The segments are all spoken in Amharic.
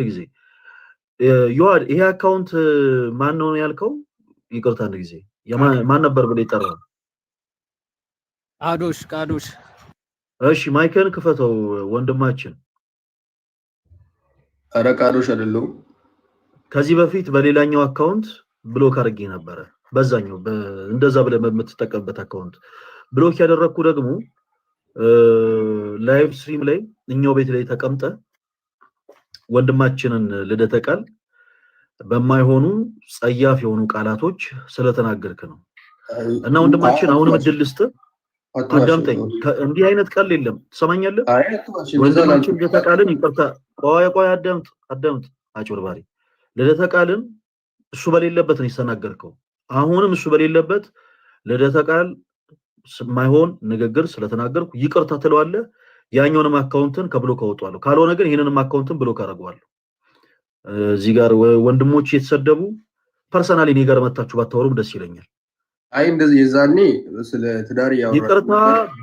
ጊዜ ዮሐድ ይሄ አካውንት ማን ነው ያልከው? ይቅርታ አንድ ጊዜ ማን ነበር ብለህ የጠራው? ቃዶሽ። እሺ ማይክን ክፈተው ወንድማችን። ኧረ ቃዶሽ አይደለም። ከዚህ በፊት በሌላኛው አካውንት ብሎክ አድርጌ ነበረ። በዛኛው እንደዛ ብለህ በምትጠቀምበት አካውንት ብሎክ ያደረኩ ደግሞ ላይቭ ስትሪም ላይ እኛው ቤት ላይ ተቀምጠ ወንድማችንን ልደተ ቃል በማይሆኑ ጸያፍ የሆኑ ቃላቶች ስለተናገርክ ነው። እና ወንድማችን አሁንም እድል ልስጥ፣ አዳምጠኝ። እንዲህ አይነት ቃል የለም። ትሰማኛለህ? ወንድማችን ልደተ ቃልን ይቅርታ፣ ቆይ አዳምጥ አጭበርባሪ። ልደተ ቃልን እሱ በሌለበት ነው የተናገርከው። አሁንም እሱ በሌለበት ልደተ ቃል ማይሆን ንግግር ስለተናገርኩ ይቅርታ ትለዋለህ። ያኛውንም አካውንትን ከብሎክ አወጣዋለሁ። ካልሆነ ግን ይሄንንም አካውንትን ብሎክ አደርገዋለሁ። እዚህ ጋር ወንድሞች የተሰደቡ ፐርሰናሊ እኔ ጋር መታችሁ ባታወሩም ደስ ይለኛል። አይ እንደዚህ የዛኔ ስለ ትዳር ያወራ ይቅርታ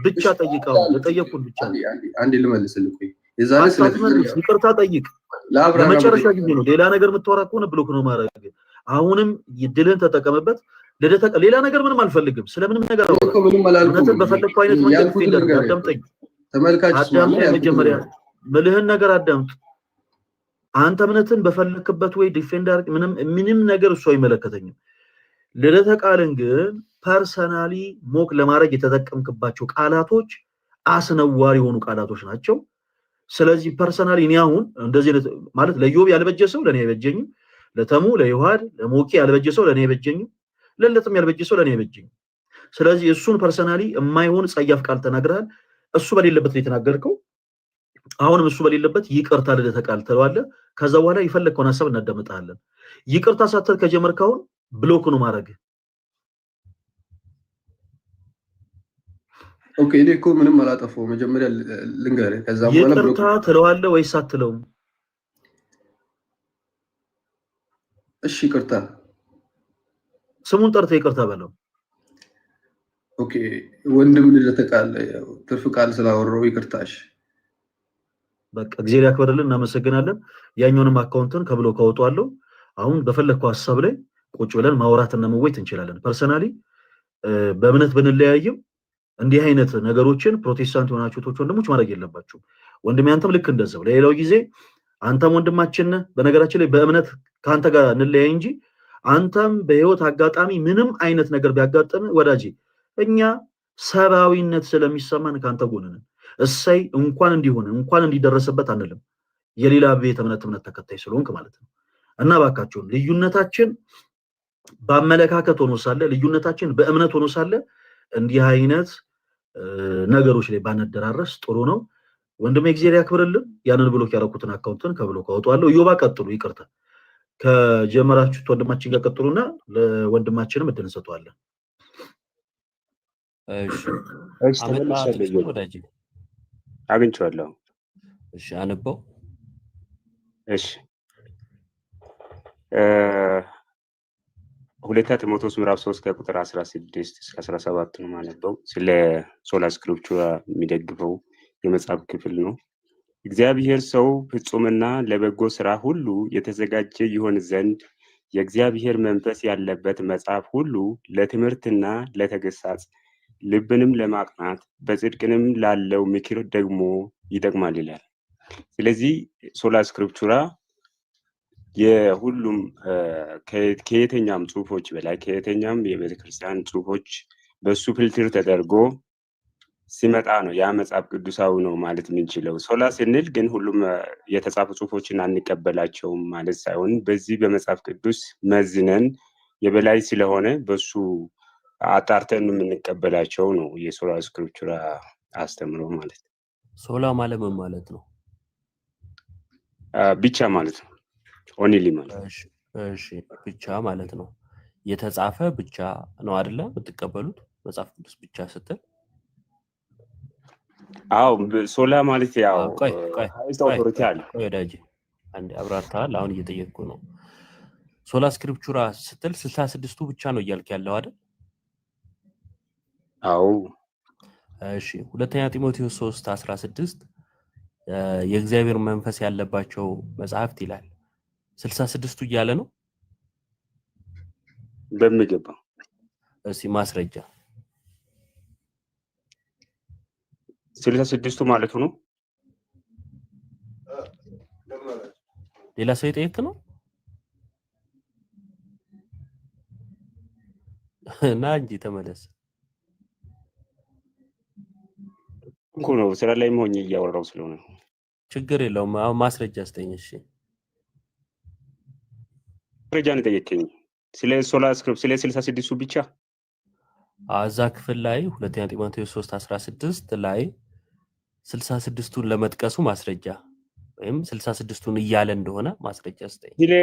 ብቻ ጠይቀው ለጠየቁን ብቻ አንዴ ልመልስልህ። ቆይ የዛኔ ስለ ይቅርታ ጠይቅ። ለመጨረሻ ጊዜ ነው። ሌላ ነገር የምትወራ ከሆነ ብሎክ ነው ማድረግ። አሁንም ይድልን ተጠቀምበት። ሌላ ነገር ምንም አልፈልግም። ስለምንም ነገር አውራ በፈለግከው አይነት መንገድ ፊልደር አዳምጠኝ። አዳምጠኝ። መጀመሪያ ምልህን ነገር አዳምጥ። አንተ እምነትን በፈለክበት ወይ ዲፌንድ አድርግ። ምንም ነገር እሱ አይመለከተኝም። ልደተ ቃልን ግን ፐርሰናሊ ሞክ ለማድረግ የተጠቀምክባቸው ቃላቶች አስነዋሪ የሆኑ ቃላቶች ናቸው። ስለዚህ ፐርሰናሊ እኔ አሁን እንደዚህ ማለት ለዮብ ያልበጀ ሰው ለኔ አይበጀኝም፣ ለተሙ ለዮሐድ ለሞኪ ያልበጀ ሰው ለኔ አይበጀኝም፣ ለለጥም ያልበጀ ሰው ለኔ አይበጀኝም። ስለዚህ እሱን ፐርሰናሊ የማይሆን ጸያፍ ቃል ተናግረሃል። እሱ በሌለበት ነው የተናገርከው። አሁንም እሱ በሌለበት ይቅርታ ልደተ ቃል ትለዋለህ። ከዛ በኋላ የፈለግከውን ሐሳብ እናዳምጣለን። ይቅርታ ሳትል ከጀመርክ አሁን ብሎክ ነው ማድረግ። ኦኬ እኔ እኮ ምንም አላጠፋው። መጀመሪያ ልንገርህ፣ ከዛ በኋላ ይቅርታ ትለዋለህ ወይስ አትለውም? እሺ ይቅርታ፣ ስሙን ጠርተህ ይቅርታ በለው። ኦኬ ወንድም ልደተ ቃል ትርፍ ቃል ስላወራው ይቅርታሽ። በቃ እግዚአብሔር ያክብርልን፣ እናመሰግናለን። ያኛውንም አካውንትን ከብሎክ አወጣዋለሁ። አሁን በፈለግከው ሐሳብ ላይ ቁጭ ብለን ማውራትና መወያየት እንችላለን። ፐርሰናሊ በእምነት ብንለያይም እንዲህ አይነት ነገሮችን ፕሮቴስታንት የሆናችሁ ወንድሞች ማድረግ የለባችሁም። ወንድሜ አንተም ልክ እንደዛው ለሌላው ጊዜ አንተም ወንድማችን ነህ። በነገራችን ላይ በእምነት ከአንተ ጋር እንለያይ እንጂ አንተም በህይወት አጋጣሚ ምንም አይነት ነገር ቢያጋጥም ወዳጄ እኛ ሰብአዊነት ስለሚሰማን ከአንተ ጎን ነን። እሰይ እንኳን እንዲሆን እንኳን እንዲደረሰበት አንልም። የሌላ ቤተ እምነት ተከታይ ስለሆንክ ማለት ነው። እና ባካችሁ ልዩነታችን በአመለካከት ሆኖ ሳለ ልዩነታችን በእምነት ሆኖ ሳለ እንዲህ አይነት ነገሮች ላይ ባነደራረስ ጥሩ ነው። ወንድሜ እግዚአብሔር ያክብርልን። ያንን ብሎክ ያደረኩትን አካውንትን ከብሎክ አወጣዋለሁ። ዮባ ቀጥሉ፣ ይቅርታ ከጀመራችሁት ወንድማችን ጋር ቀጥሉና ለወንድማችንም እድል እንሰጠዋለን። እሺ አግኝቼዋለሁ። እሺ አንበው። እሺ ሁለተኛ ጢሞቴዎስ ምዕራፍ 3 ከቁጥር 16 እስከ 17 ነው ማነበው። ስለ ሶላ ስክሪፕቹራ የሚደግፈው የመጽሐፍ ክፍል ነው። እግዚአብሔር ሰው ፍጹምና ለበጎ ስራ ሁሉ የተዘጋጀ ይሆን ዘንድ የእግዚአብሔር መንፈስ ያለበት መጽሐፍ ሁሉ ለትምህርትና ለተገሳጽ ልብንም ለማቅናት በጽድቅንም ላለው ምክር ደግሞ ይጠቅማል ይላል። ስለዚህ ሶላ ስክሪፕቹራ የሁሉም ከየተኛም ጽሁፎች በላይ ከየተኛም የቤተክርስቲያን ጽሁፎች በሱ ፊልትር ተደርጎ ሲመጣ ነው ያ መጽሐፍ ቅዱሳዊ ነው ማለት የምንችለው። ሶላ ስንል ግን ሁሉም የተጻፉ ጽሁፎችን አንቀበላቸውም ማለት ሳይሆን በዚህ በመጽሐፍ ቅዱስ መዝነን የበላይ ስለሆነ በሱ አጣርተን የምንቀበላቸው ነው የሶላ ስክሪፕቹራ አስተምሮ ማለት ነው። ሶላ ማለት ምን ማለት ነው? ብቻ ማለት ነው። ኦንሊ ማለት። እሺ ብቻ ማለት ነው። የተጻፈ ብቻ ነው አይደለ የምትቀበሉት መጽሐፍ ቅዱስ ብቻ ስትል? አዎ ሶላ ማለት ያው ቆይ አውቶሪቲ አለ። ወዳጅ አንዴ አብራርተሃል። አሁን እየጠየቅኩ ነው። ሶላ ስክሪፕቹራ ስትል 66ቱ ብቻ ነው እያልክ ያለው አይደል? አዎ። እሺ ሁለተኛ ጢሞቴዎስ 3:16 የእግዚአብሔር መንፈስ ያለባቸው መጽሐፍት ይላል 66ቱ እያለ ነው በሚገባ እስቲ ማስረጃ 66ቱ ማለት ነው ሌላ ሰው ይጠይቅ ነው ና እንጂ ተመለስ እኮ ነው ስራ ላይ መሆን እያወራው ስለሆነ ችግር የለውም አሁን ማስረጃ አስተኝ እሺ ማስረጃን ጠየቀኝ ስለ ሶላ ስክሪፕት ስለ 66ቱ ብቻ አዛ ክፍል ላይ ሁለተኛ ጢሞቴዎስ 3:16 ላይ 66ቱን ለመጥቀሱ ማስረጃ ወይም 66ቱን እያለ እንደሆነ ማስረጃ አስተኝ ስለ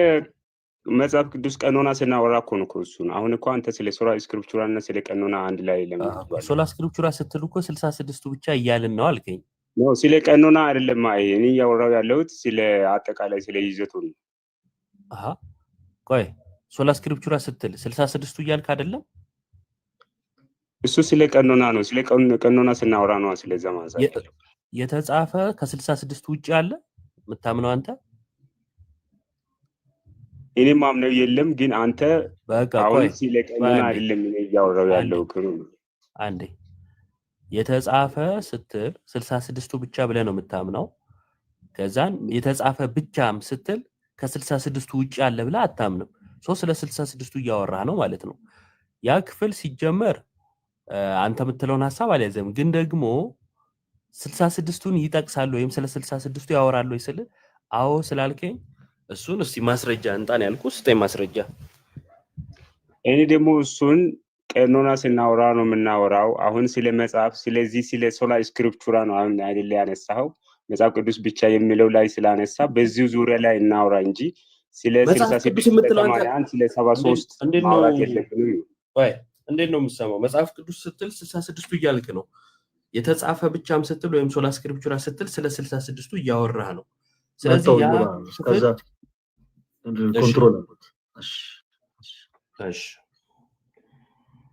መጽሐፍ ቅዱስ ቀኖና ስናወራ እኮ ነው እሱን አሁን እኮ አንተ ስለ ሶላ ስክሪፕቹራና ስለ ቀኖና አንድ ላይ ለምን ሶላ ስክሪፕቹራ ስትል እኮ 66ቱ ብቻ እያልን ነው አልከኝ ነው ስለ ቀኖና አይደለም እኔ ያወራው ያለሁት ስለ አጠቃላይ ስለ ይዘቱ ነው አሃ ቆይ ሶላ ስክሪፕቹራ ስትል 66ቱ እያልክ አይደለም እሱ ስለ ቀኖና ነው ስለ ቀኖና ስናወራ ነው ስለዛ ማሳየት የተጻፈ ከ66ቱ ውጪ አለ መታምነው አንተ እኔ ማምነው የለም ግን አንተ አሁን ስለ ቀኖና አይደለም ያወራው ያለው ክሩ አንዴ የተጻፈ ስትል 66ቱ ብቻ ብለ ነው የምታምነው ከዛን የተጻፈ ብቻም ስትል ከ66ቱ ውጪ አለ ብለ አታምንም ስለ 66ቱ ያወራ ነው ማለት ነው ያ ክፍል ሲጀመር አንተ የምትለውን ሐሳብ አልያዘም ግን ደግሞ 66ቱን ይጠቅሳሉ ወይም ስለ 66ቱ ያወራሉ ይስል አዎ ስላልከኝ እሱን እስቲ ማስረጃ እንጣን ያልኩ ስጠኝ ማስረጃ እኔ ደግሞ እሱን ቀኖና ስናወራ ነው የምናወራው አሁን ስለ መጽሐፍ ስለዚህ ስለ ሶላ ስክሪፕቹራ ነው አሁን አይደለ ያነሳው መጽሐፍ ቅዱስ ብቻ የሚለው ላይ ስላነሳ በዚህ ዙሪያ ላይ እናወራ እንጂ ስለ 66 ስለ 73 ማውራት የለብንም ወይ እንዴት ነው የምሰማው መጽሐፍ ቅዱስ ስትል 66ቱ እያልክ ነው የተጻፈ ብቻም ስትል ወይም ሶላ ስክሪፕቹራ ስትል ስለ 66ቱ እያወራህ ነው ስለዚህ ያ ከዛ ኮንትሮል እሺ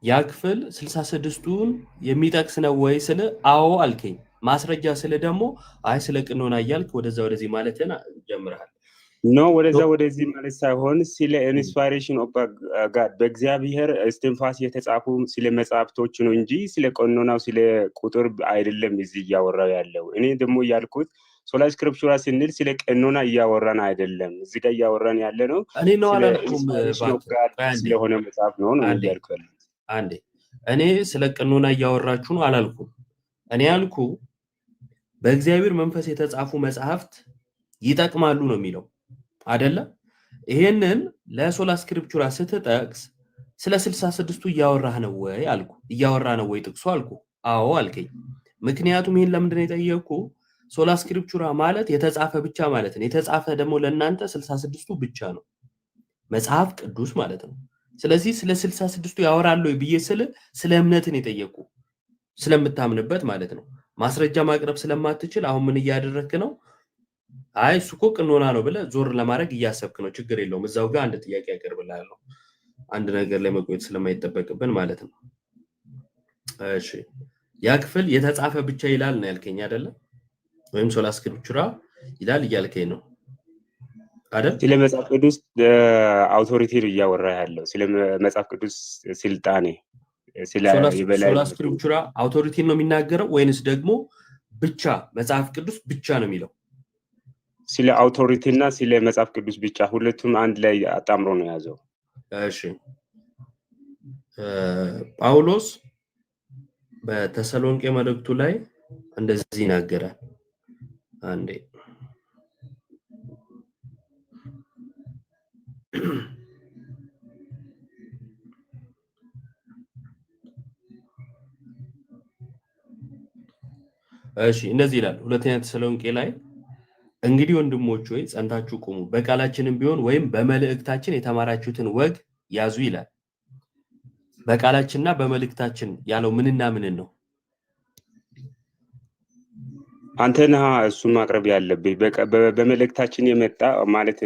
ያ ክፍል 66ቱን የሚጠቅስ ነው ወይ ስለ አዎ አልከኝ ማስረጃ ስለ ደግሞ አይ ስለ ቀኖና ያልክ ወደዚህ ማለትና ጀምራል ነው ወደዚህ ማለት ሳይሆን ስለ ኢንስፓይሬሽን ኦፍ ጋድ በእግዚአብሔር እስትንፋስ የተጻፉ ስለ መጽሐፍቶች ነው እንጂ ስለ ቀኖናው ስለ ቁጥር አይደለም እዚህ ያወራው ያለው እኔ ደግሞ ያልኩት ሶላ ስክሪፕቹራ ስንል ስለ ቀኖና ያወራን አይደለም እዚህ ጋር ያወራን ያለ ነው እኔ ነው አላልኩም ስለሆነ መጽሐፍ ነው ያልኩት አንዴ እኔ ስለ ቀኖና ያወራችሁ ነው አላልኩም እኔ ያልኩ በእግዚአብሔር መንፈስ የተጻፉ መጽሐፍት ይጠቅማሉ ነው የሚለው አይደለ ይሄንን ለሶላ ስክሪፕቹራ ስትጠቅስ ስለ 66ቱ ያወራህ ነው ወይ አልኩ ያወራ ነው ወይ ጥቅሱ አልኩ አዎ አልከኝ ምክንያቱም ይሄን ለምንድን ነው የጠየቁ ሶላ ስክሪፕቹራ ማለት የተጻፈ ብቻ ማለት ነው የተጻፈ ደግሞ ለእናንተ 66ቱ ብቻ ነው መጽሐፍ ቅዱስ ማለት ነው ስለዚህ ስለ 66ቱ ያወራሉ ብዬ ስለ እምነትን የጠየቁ ስለምታምንበት ማለት ነው ማስረጃ ማቅረብ ስለማትችል አሁን ምን ያደረክ ነው አይ ሱቆ ቀኖና ነው ብለ ዞር ለማድረግ ያሰብክ ነው ችግር የለውም እዛው ጋር አንድ ጥያቄ ያቀርብልሃለሁ አንድ ነገር ላይ መቆየት ስለማይጠበቅብን ማለት ነው እሺ ያ ክፍል የተጻፈ ብቻ ይላል ነው ያልከኝ አይደለ ወይም ሶላ ስክሪፕቹራ ይላል ያልከኝ ነው አይደል ስለ መጽሐፍ ቅዱስ አውቶሪቲ ያወራ ያለው ስለ መጽሐፍ ቅዱስ ስልጣኔ ስለ ይበላል ሶላ ስክሪፕቹራ አውቶሪቲ ነው የሚናገረው ወይንስ ደግሞ ብቻ መጽሐፍ ቅዱስ ብቻ ነው የሚለው ስለ አውቶሪቲና ስለ መጽሐፍ ቅዱስ ብቻ ሁለቱም አንድ ላይ አጣምሮ ነው ያዘው እሺ ጳውሎስ በተሰሎንቄ መልእክቱ ላይ እንደዚህ ይናገራል አንዴ እሺ እንደዚህ ይላል ሁለተኛ ተሰሎንቄ ላይ እንግዲህ ወንድሞች ሆይ ጸንታችሁ ቁሙ በቃላችንም ቢሆን ወይም በመልእክታችን የተማራችሁትን ወግ ያዙ ይላል በቃላችንና በመልእክታችን ያለው ምንና ምን ነው አንተና እሱ ማቅረብ ያለብህ በመልእክታችን የመጣ ማለት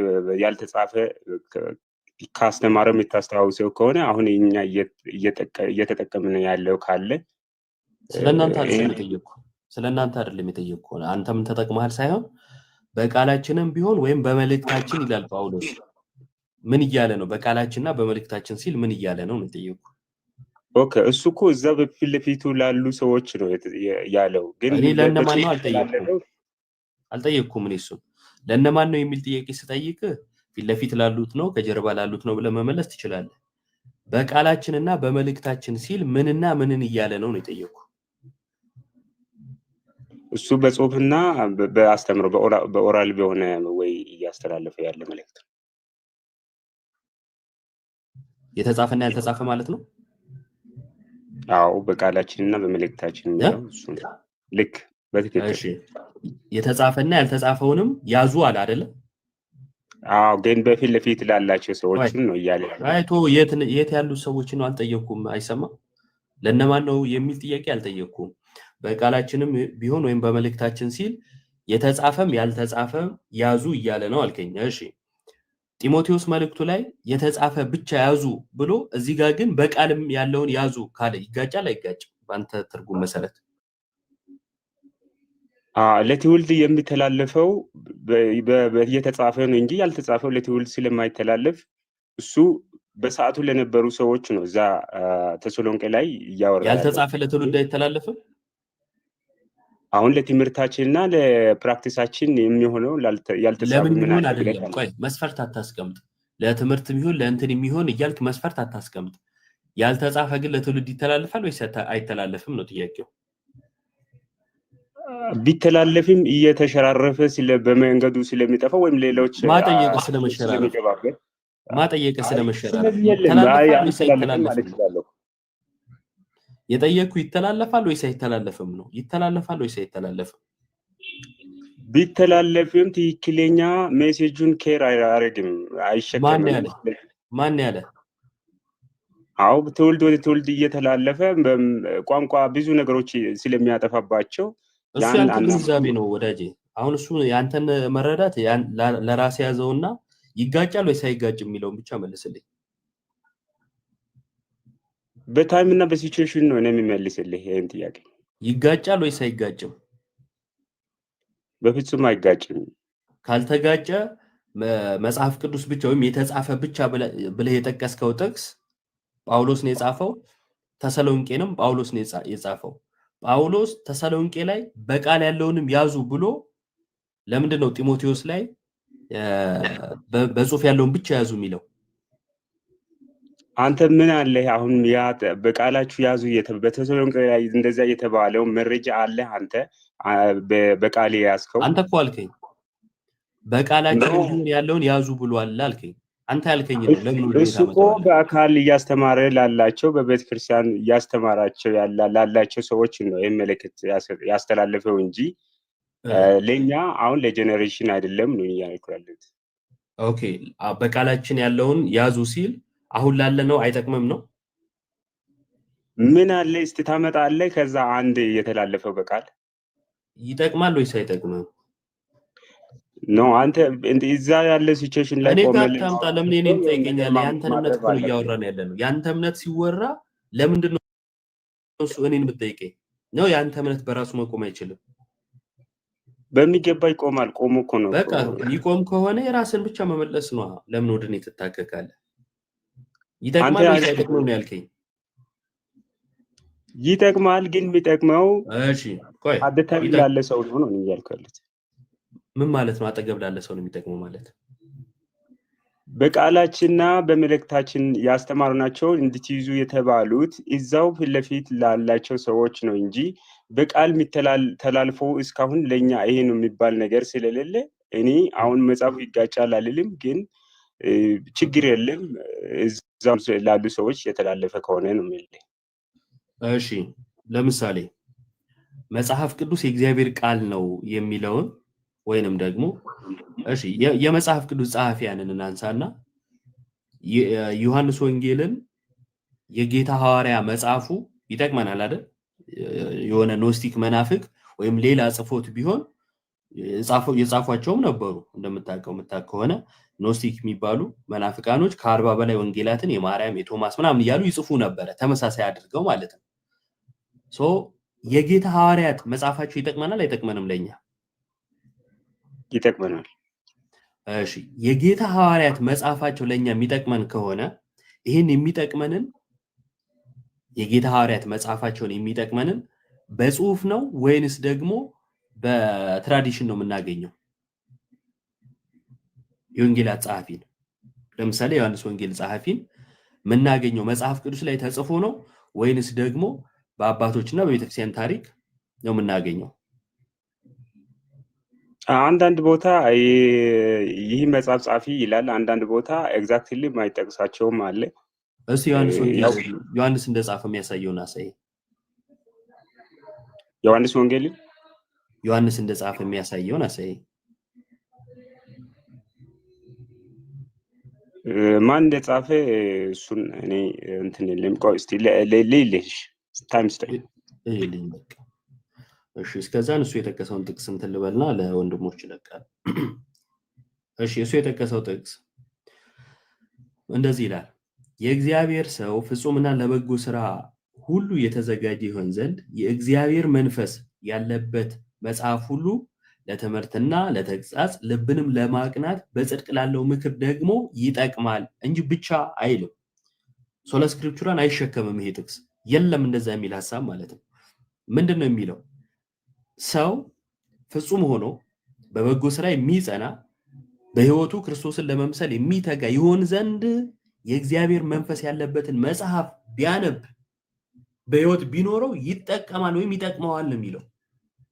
ያልተጻፈ ካስተማረም የታስተዋውሰው ከሆነ አሁን እኛ እየተጠቀምን ያለው ካለ ስለናንተ አልተጠየቁ ስለናንተ አይደለም የጠየቅኩህ። አንተ ምን ተጠቅመሃል ሳይሆን በቃላችንም ቢሆን ወይም በመልእክታችን ይላል ጳውሎስ። ምን እያለ ነው? በቃላችንና በመልእክታችን ሲል ምን እያለ ነው ነው የጠየቅኩህ። ኦኬ እሱ እኮ እዛ በፊት ለፊቱ ላሉ ሰዎች ነው ያለው። ግን እኔ ለነማን ነው አልጠየቅኩም። እኔ እሱ ለነማን ነው የሚል ጥያቄ ስጠይቅ ፊት ለፊት ላሉት ነው ከጀርባ ላሉት ነው ብለህ መመለስ ትችላለህ። በቃላችንና በመልእክታችን ሲል ምንና ምንን እያለ ነው ነው የጠየቅኩህ። እሱ በጽሁፍና በአስተምሮ በኦራል በሆነ ወይ እያስተላለፈ ያለ መልእክት የተጻፈና ያልተጻፈ ማለት ነው። አዎ በቃላችንና በመልእክታችን ነው እሱ ልክ በትክክል። እሺ የተጻፈና ያልተጻፈውንም ያዙ አለ አይደለ? አዎ ግን በፊት ለፊት ላላቸው ሰዎች ነው እያለ አይቶ የት ያሉ ሰዎች ነው አልጠየቅኩም። አይሰማም። ለነማን ነው የሚል ጥያቄ አልጠየቅኩም። በቃላችንም ቢሆን ወይም በመልእክታችን ሲል የተጻፈም ያልተጻፈም ያዙ እያለ ነው አልከኝ። እሺ ጢሞቴዎስ መልእክቱ ላይ የተጻፈ ብቻ ያዙ ብሎ እዚህ ጋር ግን በቃልም ያለውን ያዙ ካለ ይጋጫል አይጋጭም? በአንተ ትርጉም መሰረት ለትውልድ የሚተላለፈው የተጻፈ ነው እንጂ ያልተጻፈው ለትውልድ ስለማይተላለፍ እሱ በሰዓቱ ለነበሩ ሰዎች ነው እዛ ተሰሎንቄ ላይ ያወራል። ያልተጻፈ ለትውልድ አይተላለፍም። አሁን ለትምህርታችንና ለፕራክቲሳችን የሚሆነው ያልተጻፈ ምን አይደለም። ቆይ መስፈርት አታስቀምጥ። ለትምህርት የሚሆን ለእንትን የሚሆን እያልክ መስፈርት አታስቀምጥ። ያልተጻፈ ግን ለትውልድ ይተላለፋል ወይስ አይተላለፍም ነው ጥያቄው። ቢተላለፍም እየተሸራረፈ በመንገዱ ስለሚጠፋ ወይም ሌሎች ማጠየቅ ስለመሸራረፍ የጠየቅኩ ይተላለፋል ወይስ አይተላለፍም ነው። ይተላለፋል ወይስ አይተላለፍም? ቢተላለፍም ትክክለኛ ሜሴጁን ኬር አያደርግም፣ አይሸከምም። ማን ያለ? አው ትውልድ ወደ ትውልድ እየተላለፈ ቋንቋ ብዙ ነገሮች ስለሚያጠፋባቸው እሱ ያንተ ግንዛቤ ነው ወዳጄ። አሁን እሱ ያንተን መረዳት ለራስ ያዘውና ይጋጫል ወይስ አይጋጭም የሚለውን ብቻ መልስልኝ። በታይም እና በሲቹዌሽን ነው እኔ የሚመልስልህ ይሄን ጥያቄ። ይጋጫል ወይስ አይጋጭም? በፍጹም አይጋጭም። ካልተጋጨ መጽሐፍ ቅዱስ ብቻ ወይም የተጻፈ ብቻ ብለህ የጠቀስከው ጥቅስ ጳውሎስ ነው የጻፈው፣ ተሰሎንቄንም ጳውሎስ ነው የጻፈው። ጳውሎስ ተሰሎንቄ ላይ በቃል ያለውንም ያዙ ብሎ ለምንድን ነው ጢሞቴዎስ ላይ በጽሁፍ ያለውን ብቻ ያዙ የሚለው? አንተ ምን አለ አሁን ያ በቃላችሁ ያዙ በተሰሎንቄ ላይ እንደዛ የተባለው መረጃ አለ? አንተ በቃል ያዝከው? አንተ እኮ አልከኝ በቃላችሁ ያለውን ያዙ ብሏል አልከኝ። አንተ ያልከኝ ነው። ለምን እሱ እኮ በአካል እያስተማረ ላላቸው በቤተክርስቲያን እያስተማራቸው ላላቸው ሰዎች ነው የመለከት ያስተላለፈው እንጂ ለኛ አሁን ለጄኔሬሽን አይደለም ነው ያልኩት። ኦኬ በቃላችን ያለውን ያዙ ሲል አሁን ላለነው አይጠቅምም ነው? ምን አለ እስቲ ታመጣለህ? ከዛ አንድ የተላለፈው በቃል ይጠቅማል ወይስ አይጠቅምም? ነው አንተ እዛ ያለ ሲቹዌሽን ላይ ቆመል ታምጣ። ለምን እኔን ጠይቀኛለህ? ያንተን እምነት ነው እያወራን ያለነው። ያንተ እምነት ሲወራ ለምንድን ነው እሱ እኔን የምትጠይቀኝ? ነው ያንተ እምነት በራሱ መቆም አይችልም። በሚገባ ይቆማል። ቆሞ እኮ ነው። በቃ ይቆም ከሆነ የራስን ብቻ መመለስ ነው። ለምን ወደ እኔ ትታከካለህ? ይጠቅማል ወይስ አይጠቅምም ነው ያልከኝ? ይጠቅማል፣ ግን የሚጠቅመው እሺ ቆይ አደታም ያለ ሰው ነው ያልከውልት። ምን ማለት ነው? አጠገብ ላለ ሰው ነው የሚጠቅመው ማለት? በቃላችንና በመልእክታችን ያስተማርናቸው እንድትይዙ የተባሉት እዛው ፊት ለፊት ላላቸው ሰዎች ነው እንጂ በቃል ተላልፎ እስካሁን ለኛ ይሄ ነው የሚባል ነገር ስለሌለ እኔ አሁን መጽሐፉ ይጋጫል አልልም፣ ግን ችግር የለም እዛው ላሉ ሰዎች የተላለፈ ከሆነ ነው የሚል። እሺ ለምሳሌ መጽሐፍ ቅዱስ የእግዚአብሔር ቃል ነው የሚለውን ወይንም ደግሞ እሺ የመጽሐፍ ቅዱስ ጸሐፊያንን እናንሳና ዮሐንስ ወንጌልን የጌታ ሐዋርያ መጽሐፉ ይጠቅመናል አይደል? የሆነ ኖስቲክ መናፍቅ ወይም ሌላ ጽፎት ቢሆን የጻፏቸውም ነበሩ። እንደምታውቀው ከሆነ ኖስቲክ የሚባሉ መናፍቃኖች ከ40 በላይ ወንጌላትን የማርያም የቶማስ ምናምን እያሉ ይጽፉ ነበረ፣ ተመሳሳይ አድርገው ማለት ነው። ሶ የጌታ ሐዋርያት መጽሐፋቸው ይጠቅመናል አይጠቅመንም? ለኛ ይጠቅመናል። እሺ የጌታ ሐዋርያት መጽሐፋቸው ለኛ የሚጠቅመን ከሆነ ይሄን የሚጠቅመንን የጌታ ሐዋርያት መጽሐፋቸውን የሚጠቅመንን በጽሁፍ ነው ወይንስ ደግሞ በትራዲሽን ነው የምናገኘው? የወንጌላት ጸሐፊን ለምሳሌ ዮሐንስ ወንጌል ጸሐፊን የምናገኘው መጽሐፍ ቅዱስ ላይ ተጽፎ ነው ወይንስ ደግሞ በአባቶችና በቤተክርስቲያን ታሪክ ነው የምናገኘው? አንዳንድ ቦታ ይህ መጽሐፍ ጻፊ ይላል፣ አንዳንድ ቦታ ኤግዛክትሊ የማይጠቅሳቸውም አለ። እስቲ ዮሐንስ እንደጻፈ የሚያሳየውን አሳይ። ዮሐንስ እንደጻፈ የሚያሳየውን አሳይ። ማን እንደጻፈ እሱን እኔ እንትን የለም። ቆይ እስቲ ለሌለሽ ታይም ስታይ ይልኝ በቃ እሺ። እስከዛን እሱ የጠቀሰውን ጥቅስ እንትን ልበልና ለወንድሞች ይለቃል። እሺ እሱ የጠቀሰው ጥቅስ እንደዚህ ይላል፣ የእግዚአብሔር ሰው ፍጹምና ለበጎ ስራ ሁሉ የተዘጋጀ ይሆን ዘንድ የእግዚአብሔር መንፈስ ያለበት መጽሐፍ ሁሉ ለትምህርትና ለተግሳጽ ልብንም ለማቅናት በጽድቅ ላለው ምክር ደግሞ ይጠቅማል እንጂ ብቻ አይልም። ሶላ ስክሪፕቹራን አይሸከምም ይሄ ጥቅስ። የለም እንደዛ የሚል ሐሳብ ማለት ነው። ምንድነው የሚለው? ሰው ፍጹም ሆኖ በበጎ ስራ የሚጸና በህይወቱ ክርስቶስን ለመምሰል የሚተጋ ይሆን ዘንድ የእግዚአብሔር መንፈስ ያለበትን መጽሐፍ ቢያነብ በህይወት ቢኖረው ይጠቀማል ወይም ይጠቅመዋል ነው የሚለው።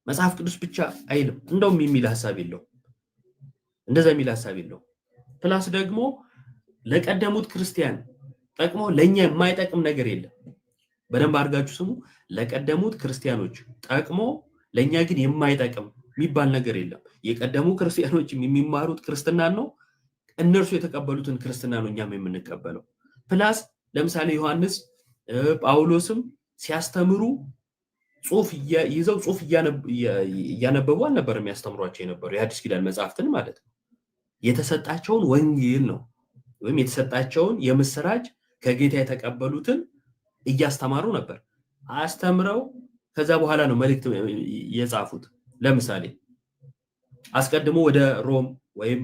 መጽሐፍ ቅዱስ ብቻ አይልም። እንደውም የሚል ሐሳብ የለው። እንደዛ የሚል ሐሳብ የለው። ፕላስ ደግሞ ለቀደሙት ክርስቲያን ጠቅሞ ለኛ የማይጠቅም ነገር የለም። በደንብ አድርጋችሁ ስሙ። ለቀደሙት ክርስቲያኖች ጠቅሞ ለኛ ግን የማይጠቅም የሚባል ነገር የለም። የቀደሙ ክርስቲያኖች የሚማሩት ክርስትና ነው። እነርሱ የተቀበሉትን ክርስትና ነው እኛም የምንቀበለው። ፕላስ ለምሳሌ ዮሐንስ ጳውሎስም ሲያስተምሩ ጽሁፍ ይዘው ጽሁፍ እያነበቡ አልነበር የሚያስተምሯቸው የነበረው የአዲስ ኪዳን መጽሐፍትን ማለት ነው። የተሰጣቸውን ወንጌል ነው ወይም የተሰጣቸውን የምስራች ከጌታ የተቀበሉትን እያስተማሩ ነበር። አስተምረው ከዛ በኋላ ነው መልእክት የጻፉት። ለምሳሌ አስቀድሞ ወደ ሮም ወይም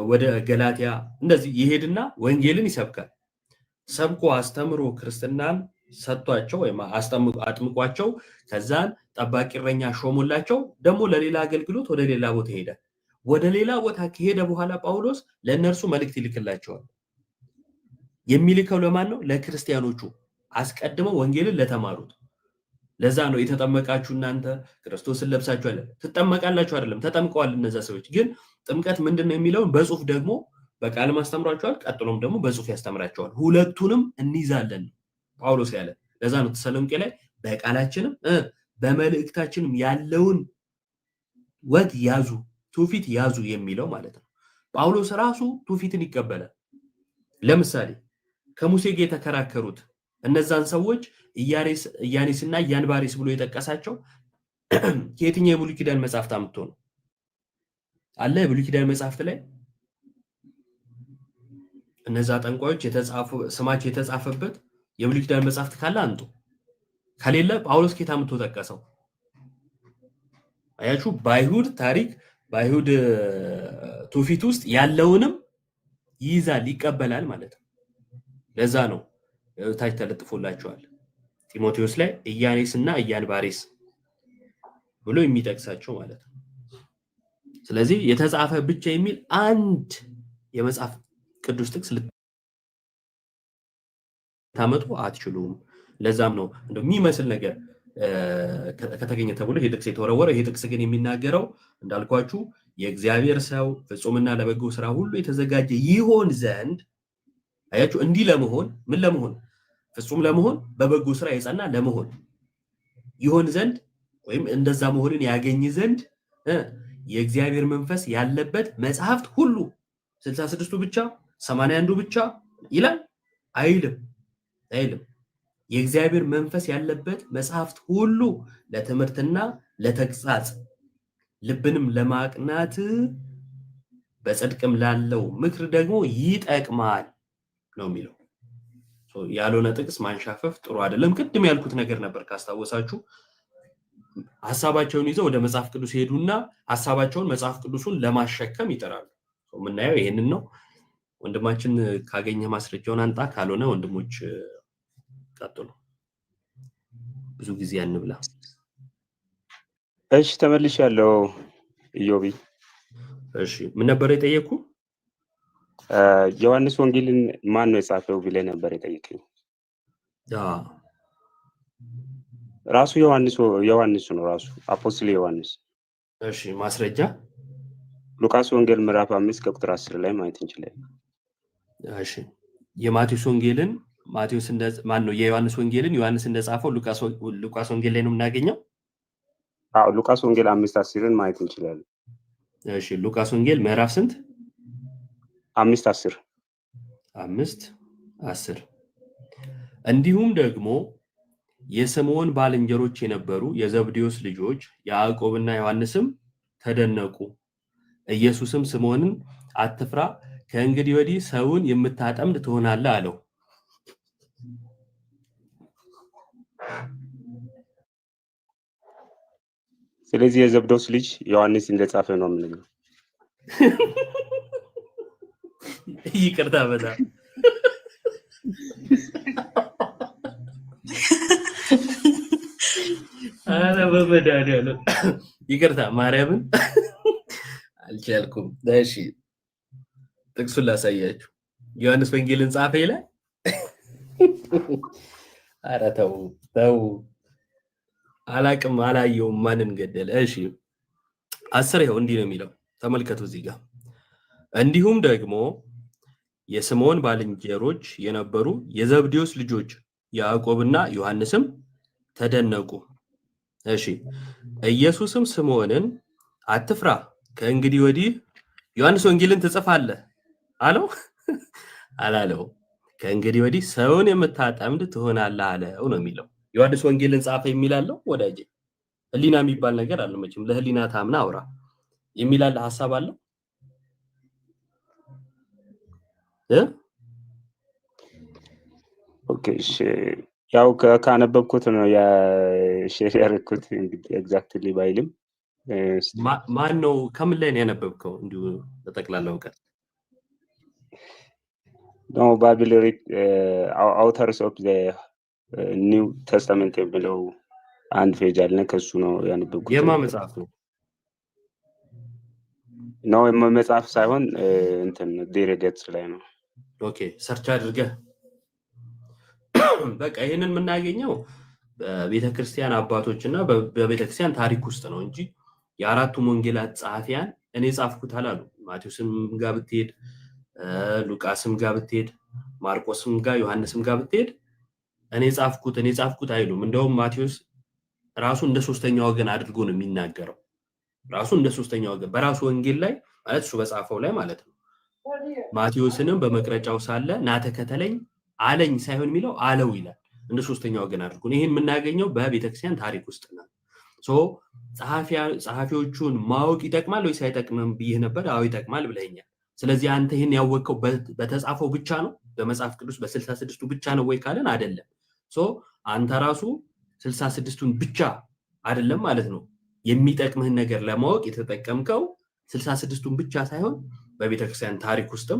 ወደ ገላትያ እንደዚህ ይሄድና ወንጌልን ይሰብካል። ሰብኮ አስተምሮ ክርስትናን ሰጥቷቸው ወይም አጥምቋቸው ከዛን ጠባቂ እረኛ ሾሞላቸው ደግሞ ለሌላ አገልግሎት ወደ ሌላ ቦታ ይሄዳል። ወደ ሌላ ቦታ ከሄደ በኋላ ጳውሎስ ለእነርሱ መልእክት ይልክላቸዋል። የሚልከው ለማን ነው? ለክርስቲያኖቹ፣ አስቀድመው ወንጌልን ለተማሩት። ለዛ ነው የተጠመቃችሁ እናንተ ክርስቶስን ለብሳችሁ አይደለም ትጠመቃላችሁ አይደለም፣ ተጠምቀዋል እነዛ ሰዎች። ግን ጥምቀት ምንድነው የሚለውን በጽሁፍ ደግሞ በቃል ማስተምራቸዋል፣ ቀጥሎም ደግሞ በጽሁፍ ያስተምራቸዋል። ሁለቱንም እንይዛለን ጳውሎስ ያለ። ለዛ ነው ተሰሎንቄ ላይ በቃላችንም በመልእክታችንም ያለውን ወግ ያዙ፣ ትውፊት ያዙ የሚለው ማለት ነው። ጳውሎስ ራሱ ትውፊትን ይቀበላል። ለምሳሌ ከሙሴ ጋር የተከራከሩት እነዛን ሰዎች ኢያኔስና ኢያንባሬስ ብሎ የጠቀሳቸው ከየትኛው የብሉይ ኪዳን መጽሐፍት አምጥቶ ነው? አለ የብሉይ ኪዳን መጽሐፍት ላይ እነዛ ጠንቋዮች ስማቸው የተጻፈበት የብሉይ ኪዳን መጽሐፍት ካለ አንጡ። ከሌለ ጳውሎስ ከየት አምጥቶ ጠቀሰው? አያችሁ፣ በአይሁድ ታሪክ በአይሁድ ትውፊት ውስጥ ያለውንም ይይዛል ይቀበላል ማለት ነው። ለዛ ነው ታች ተለጥፎላቸዋል ጢሞቴዎስ ላይ ኢያኔስና ኢያንባሬስ ብሎ የሚጠቅሳቸው ማለት ነው። ስለዚህ የተጻፈ ብቻ የሚል አንድ የመጽሐፍ ቅዱስ ጥቅስ ልታመጡ አትችሉም። ለዛም ነው እንደው የሚመስል ነገር ከተገኘ ተብሎ ይሄ ጥቅስ የተወረወረ። ይሄ ጥቅስ ግን የሚናገረው እንዳልኳችሁ የእግዚአብሔር ሰው ፍጹምና ለበጎ ስራ ሁሉ የተዘጋጀ ይሆን ዘንድ። አያችሁ፣ እንዲህ ለመሆን ምን ለመሆን? ፍጹም ለመሆን በበጎ ስራ የጸና ለመሆን ይሆን ዘንድ ወይም እንደዛ መሆንን ያገኝ ዘንድ የእግዚአብሔር መንፈስ ያለበት መጽሐፍት ሁሉ 66ቱ ብቻ 81ዱ ብቻ ይላል አይልም። የእግዚአብሔር መንፈስ ያለበት መጽሐፍት ሁሉ ለትምህርትና ለተግሳጽ ልብንም ለማቅናት በጽድቅም ላለው ምክር ደግሞ ይጠቅማል ነው የሚለው። ያልሆነ ጥቅስ ማንሻፈፍ ጥሩ አይደለም። ቅድም ያልኩት ነገር ነበር ካስታወሳችሁ። ሐሳባቸውን ይዘው ወደ መጽሐፍ ቅዱስ ሄዱና ሐሳባቸውን መጽሐፍ ቅዱሱን ለማሸከም ይጥራሉ። የምናየው ይሄንን ነው። ወንድማችን ካገኘ ማስረጃውን አንጣ፣ ካልሆነ ወንድሞች ቀጥሉ። ብዙ ጊዜ አንብላ። እሺ ተመልሻለሁ ኢዮቢ። እሺ ምን ነበር የጠየቁ? ዮሐንስ ወንጌልን ማን ነው የጻፈው ብለህ ነበር የጠየቀኝ። ራሱ ዮሐንስ ነው፣ ራሱ አፖስትል ዮሐንስ። እሺ ማስረጃ ሉቃስ ወንጌል ምዕራፍ 5 ከቁጥር 10 ላይ ማየት እንችላለን። እሺ የማቴዎስ ወንጌልን የዮሐንስ ወንጌልን ዮሐንስ እንደጻፈው ሉቃስ ወንጌል ላይ ነው የምናገኘው። ሉቃስ ወንጌል 5:10ን ማየት እንችላለን። እሺ ሉቃስ ወንጌል ምዕራፍ ስንት? 5:10 5:10 እንዲሁም ደግሞ የስምዖን ባልንጀሮች የነበሩ የዘብዴዎስ ልጆች ያዕቆብና ዮሐንስም ተደነቁ። ኢየሱስም ስምዖንን አትፍራ፣ ከእንግዲህ ወዲህ ሰውን የምታጠምድ ትሆናለህ አለው። ስለዚህ የዘብዴዎስ ልጅ ዮሐንስ እንደጻፈ ነው የምንለው። ይቅርታ በጣም አረ በመድኃኒዓለም ይቅርታ፣ ማርያምን አልቻልኩም። እሺ ጥቅሱን ላሳያችሁ። ዮሐንስ ወንጌልን ጻፈ ይላል። አረ ተው አላቅም፣ አላየውም፣ ማንን ገደለ? እሺ 10 ይኸው እንዲህ ነው የሚለው፣ ተመልከቱ እዚህ ጋር። እንዲሁም ደግሞ የስምዖን ባልንጀሮች የነበሩ የዘብዴዎስ ልጆች ያዕቆብና ዮሐንስም ተደነቁ። እሺ ኢየሱስም ስምዖንን አትፍራ፣ ከእንግዲህ ወዲህ ዮሐንስ ወንጌልን ትጽፋለህ አለው? አላለው። ከእንግዲህ ወዲህ ሰውን የምታጠምድ ትሆናለህ አለው ነው የሚለው። ዮሐንስ ወንጌልን ጻፈ የሚላለው ወዳጄ፣ ህሊና የሚባል ነገር አለ መቼም። ለህሊና ታምና አውራ የሚላል ሐሳብ አለ ኦኬ። እሺ ያው ካነበብኩት ነው ሼር ያደረኩት። እንግዲህ ኤግዛክትሊ ባይልም ማን ነው ከምን ላይ ነው ያነበብከው? እንዲሁ በጠቅላላ እውቀት ነው። ባይብል አውተርስ ኦፍ ዘ ኒው ተስተመንት የሚለው አንድ ፔጅ አለ፣ ከሱ ነው ያነበብኩት። የማ መጽሐፍ ነው? ነው መጽሐፍ ሳይሆን እንትን ድረ-ገጽ ላይ ነው። ኦኬ ሰርች አድርገህ በቃ ይሄንን የምናገኘው በቤተክርስቲያን አባቶችና በቤተክርስቲያን ታሪክ ውስጥ ነው እንጂ የአራቱም ወንጌላት ጸሐፊያን እኔ ጻፍኩት አላሉ። ማቴዎስም ጋር ብትሄድ፣ ሉቃስም ጋር ብትሄድ፣ ማርቆስም ጋር ዮሐንስም ጋር ብትሄድ እኔ ጻፍኩት አይሉም። እንደውም ማቴዎስ ራሱ እንደ ሶስተኛ ወገን አድርጎ ነው የሚናገረው። ራሱ እንደ ሶስተኛ ወገን በራሱ ወንጌል ላይ ማለት እሱ በጻፈው ላይ ማለት ነው። ማቴዎስንም በመቅረጫው ሳለ ና ተከተለኝ አለኝ ሳይሆን የሚለው አለው ይላል። እንደ ሶስተኛ ወገን አድርጎ ይሄን የምናገኘው በቤተክርስቲያን ታሪክ ውስጥ ነው። ጸሐፊዎቹን ማወቅ ይጠቅማል ወይስ አይጠቅምም ብዬ ነበር። አዎ ይጠቅማል ብለኛል። ስለዚህ አንተ ይሄን ያወቀው በተጻፈው ብቻ ነው፣ በመጽሐፍ ቅዱስ በ66ቱ ብቻ ነው ወይ ካለን አይደለም። አንተ ራሱ 66ቱን ብቻ አይደለም ማለት ነው የሚጠቅምህን ነገር ለማወቅ የተጠቀምከው 66ቱን ብቻ ሳይሆን በቤተክርስቲያን ታሪክ ውስጥም